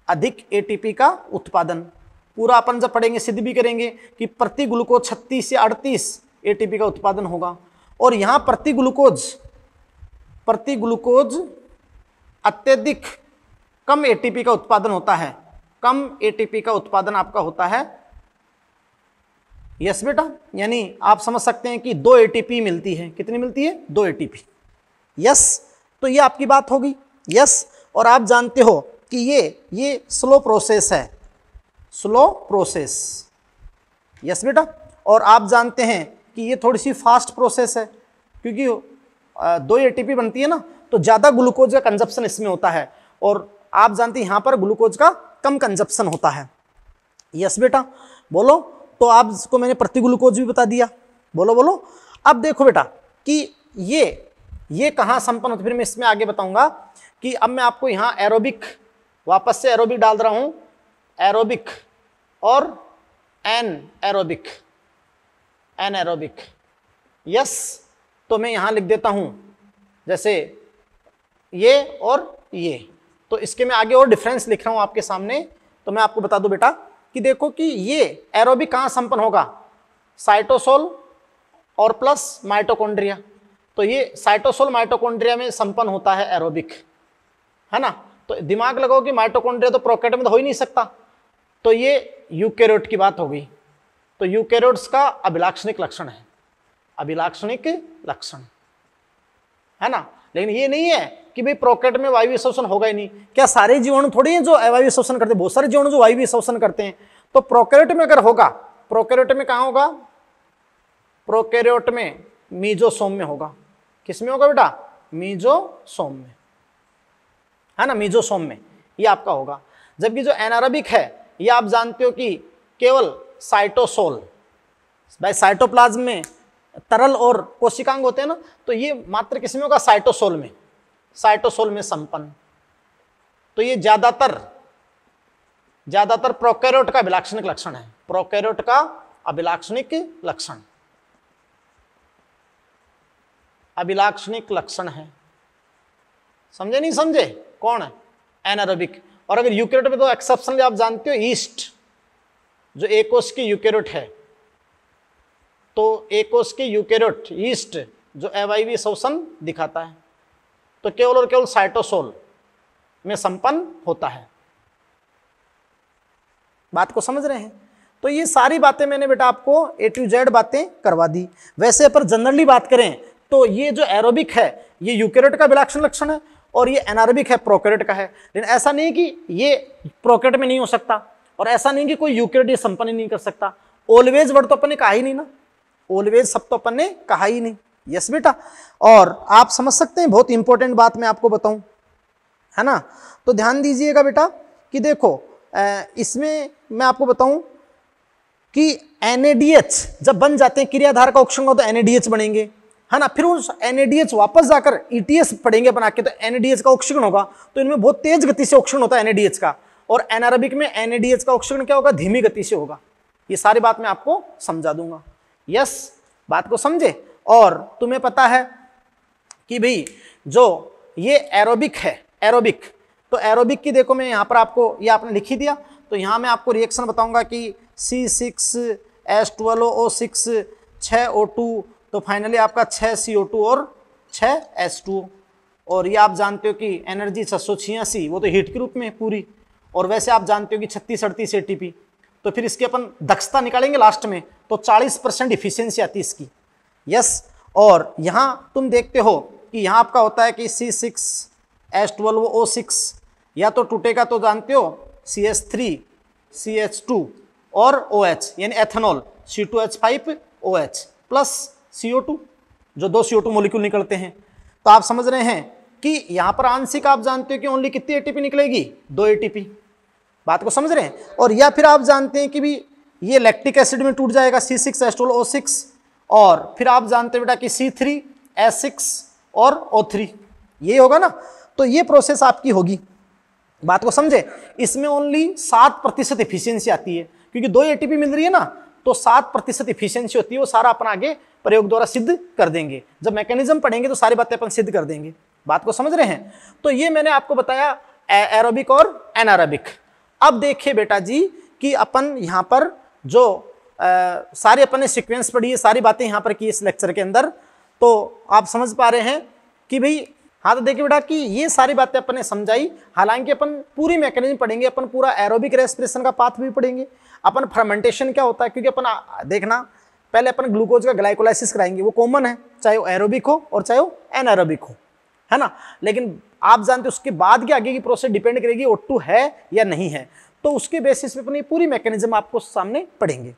अधिक एटीपी का उत्पादन। पूरा अपन जब पढ़ेंगे सिद्ध भी करेंगे कि प्रति ग्लूकोज 36 या 38 एटीपी का उत्पादन होगा। और यहां प्रति ग्लूकोज अत्यधिक कम एटीपी का उत्पादन होता है, कम एटीपी का उत्पादन आपका होता है। यस बेटा, यानी आप समझ सकते हैं कि 2 एटीपी मिलती है। कितनी मिलती है? 2 एटीपी। यस, तो ये आपकी बात होगी। यस, और आप जानते हो कि ये स्लो प्रोसेस है, स्लो प्रोसेस। यस बेटा, और आप जानते हैं कि ये थोड़ी सी फास्ट प्रोसेस है, क्योंकि 2 एटीपी बनती है ना, तो ज़्यादा ग्लूकोज का कंजप्शन इसमें होता है, और आप जानते हैं यहाँ पर ग्लूकोज का कम कंजप्शन होता है। यस बेटा, बोलो। तो आपको मैंने प्रति ग्लूकोज भी बता दिया। बोलो बोलो। अब देखो बेटा कि ये कहाँ संपन्न होती है, फिर मैं इसमें आगे बताऊंगा कि अब मैं आपको यहाँ एरोबिक, वापस से एरोबिक डाल रहा हूँ, एरोबिक और एनएरोबिक, एनएरोबिक। यस, तो मैं यहाँ लिख देता हूँ जैसे ये और ये, तो इसके मैं आगे और डिफरेंस लिख रहा हूँ आपके सामने। तो मैं आपको बता दूं बेटा कि देखो कि ये एरोबिक कहाँ संपन्न होगा, साइटोसोल और प्लस माइटोकॉन्ड्रिया। तो ये साइटोसोल माइटोकॉन्ड्रिया में संपन्न होता है एरोबिक, है ना। तो दिमाग लगाओ कि माइटोकॉन्ड्रिया तो प्रोकैरियोट में तो हो ही नहीं सकता, तो ये यूकैरियोट की बात हो गई। तो यूकैरियोट्स का अभिलाक्षणिक लक्षण है, अभिलाक्षणिक लक्षण, है ना। लेकिन ये नहीं है कि भाई प्रोकैरियोट में वायवीय श्वसन होगा ही नहीं। क्या सारे जीवाणु थोड़ी हैं जो अवायवीय श्वसन करते हैं? बहुत सारे जीवाणु जो वायवीय श्वसन करते हैं। तो प्रोकैरियोट में अगर होगा, प्रोकैरियोट में कहाँ होगा? प्रोकैरियोट में मीजोसोम में होगा। किस में होगा बेटा? मीजोसोम में, है ना, मीजोसोम में ये आपका होगा। जबकि जो एनारोबिक है ये आप जानते हो कि केवल साइटोसोल, भाई साइटोप्लाज्म में तरल और कोशिकांग होते हैं ना, तो ये मात्र किस में होगा? साइटोसोल में, साइटोसोल में संपन्न। तो ये ज्यादातर प्रोकैरियोट का अभिलाक्षणिक लक्षण है, प्रोकैरियोट का अभिलाक्षणिक लक्षण, अभिलाक्षणिक लक्षण है। समझे नहीं समझे? कौन है? एनारोबिक। और अगर यूकैरियोट में तो एक्सेप्शनली आप जानते हो ईस्ट, जो एकोस की यूकैरियोट है, तो एकोस की यूकैरियोट ईस्ट जो अवायवीय श्वसन दिखाता है, तो केवल और केवल साइटोसोल में संपन्न होता है। बात को समझ रहे हैं? तो ये सारी बातें मैंने बेटा आपको A to Z बातें करवा दी। वैसे पर जनरली बात करें तो ये जो एरोबिक है ये यूकैरियोट का अभिलाक्षण लक्षण है और ये एनारोबिक है प्रोकैरियोट का है। लेकिन ऐसा नहीं कि ये प्रोकैरियोट में नहीं हो सकता और ऐसा नहीं कि कोई यूकैरियोट ये संपन्न नहीं कर सकता। ऑलवेज वर्ड तो अपन ने कहा ही नहीं ना, ऑलवेज सब तो अपन ने कहा ही नहीं। यस बेटा, और आप समझ सकते हैं, बहुत इंपॉर्टेंट बात मैं आपको बताऊं, है ना। तो ध्यान दीजिएगा बेटा कि देखो इसमें मैं आपको बताऊं कि NADH जब बन जाते हैं, क्रियाधार का ऑक्सीजन होगा तो NADH बनेंगे, है ना। फिर उस NADH वापस जाकर ETS पढ़ेंगे बना के, तो NADH का ऑक्सीजन होगा। तो इनमें बहुत तेज गति से ऑक्सीजन होता है NADH का, और एनारोबिक में NADH का ऑक्सीजन क्या होगा? धीमी गति से होगा। ये सारी बात मैं आपको समझा दूंगा। यस, बात को समझे। और तुम्हें पता है कि भाई जो ये एरोबिक है, एरोबिक, तो एरोबिक की देखो मैं यहाँ पर आपको, ये आपने लिख ही दिया, तो यहाँ मैं आपको रिएक्शन बताऊंगा कि C6H12O6 6O2, तो फाइनली आपका 6 CO2 और 6 H2O। और ये आप जानते हो कि एनर्जी 686, वो तो हीट के रूप में पूरी, और वैसे आप जानते हो कि 36-38 ATP। तो फिर इसकी अपन दक्षता निकालेंगे लास्ट में, तो 40% इफिशियंसी आती है इसकी। यस, और यहाँ तुम देखते हो कि यहाँ आपका होता है कि C6H12O6 या तो टूटेगा तो जानते हो CH3 CH2 और OH यानी एथेनॉल C2H5OH प्लस CO2, जो 2 CO2 मॉलिक्यूल निकलते हैं। तो आप समझ रहे हैं कि यहां पर आंशिक आप जानते हो कि ओनली कितनी एटीपी निकलेगी, 2 एटीपी। बात को समझ रहे हैं। और या फिर आप जानते हैं कि भी ये लैक्टिक एसिड में टूट जाएगा C6H12O6, और फिर आप जानते हैं बेटा कि C3H6 और O3, ये होगा ना। तो ये प्रोसेस आपकी होगी। बात को समझे। इसमें ओनली 7% इफिशियंसी आती है, क्योंकि 2 एटीपी मिल रही है ना, तो 7% इफिशियंसी होती है। वो सारा अपन आगे प्रयोग द्वारा सिद्ध कर देंगे। जब मैकेनिज्म पढ़ेंगे तो सारी बातें अपन सिद्ध कर देंगे। बात को समझ रहे हैं। तो ये मैंने आपको बताया एरोबिक और एनारोबिक। अब देखिए बेटा जी कि अपन यहाँ पर जो सारे अपन ने सीक्वेंस पढ़ी है, सारी बातें यहाँ पर की इस लेक्चर के अंदर, तो आप समझ पा रहे हैं कि भाई हाँ। तो देखिए बेटा कि ये सारी बातें अपन ने समझाई। हालांकि अपन पूरी मैकेनिज्म पढ़ेंगे, अपन पूरा एरोबिक रेस्पिरेशन का पाथ भी पढ़ेंगे, अपन फर्मेंटेशन क्या होता है, क्योंकि अपन देखना पहले अपन ग्लूकोज का ग्लाइकोलाइसिस कराएंगे, वो कॉमन है, चाहे वो एरोबिक हो और चाहे वो एनारोबिक हो, है ना। लेकिन आप जानते हो उसके बाद की आगे की प्रोसेस डिपेंड करेगी O2 है या नहीं है। तो उसके बेसिस पे अपन ये पूरी मैकेनिज्म आपको सामने पढ़ेंगे।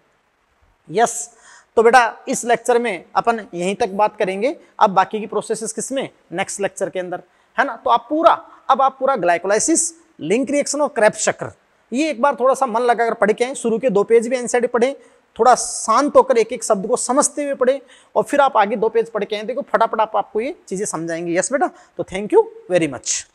यस। तो बेटा इस लेक्चर में अपन यहीं तक बात करेंगे। अब बाकी की प्रोसेसेस किसमें, नेक्स्ट लेक्चर के अंदर, है ना। तो आप पूरा ग्लाइकोलाइसिस, लिंक रिएक्शन और क्रेब्स चक्र, ये एक बार थोड़ा सा मन लगाकर पढ़ के आए। शुरू के 2 पेज भी एनसीईआरटी पढ़ें, थोड़ा शांत होकर एक एक शब्द को समझते हुए पढ़े, और फिर आप आगे 2 पेज पढ़ के आए। देखो फटाफट आपको ये चीजें समझाएंगे। यस बेटा। तो थैंक यू वेरी मच।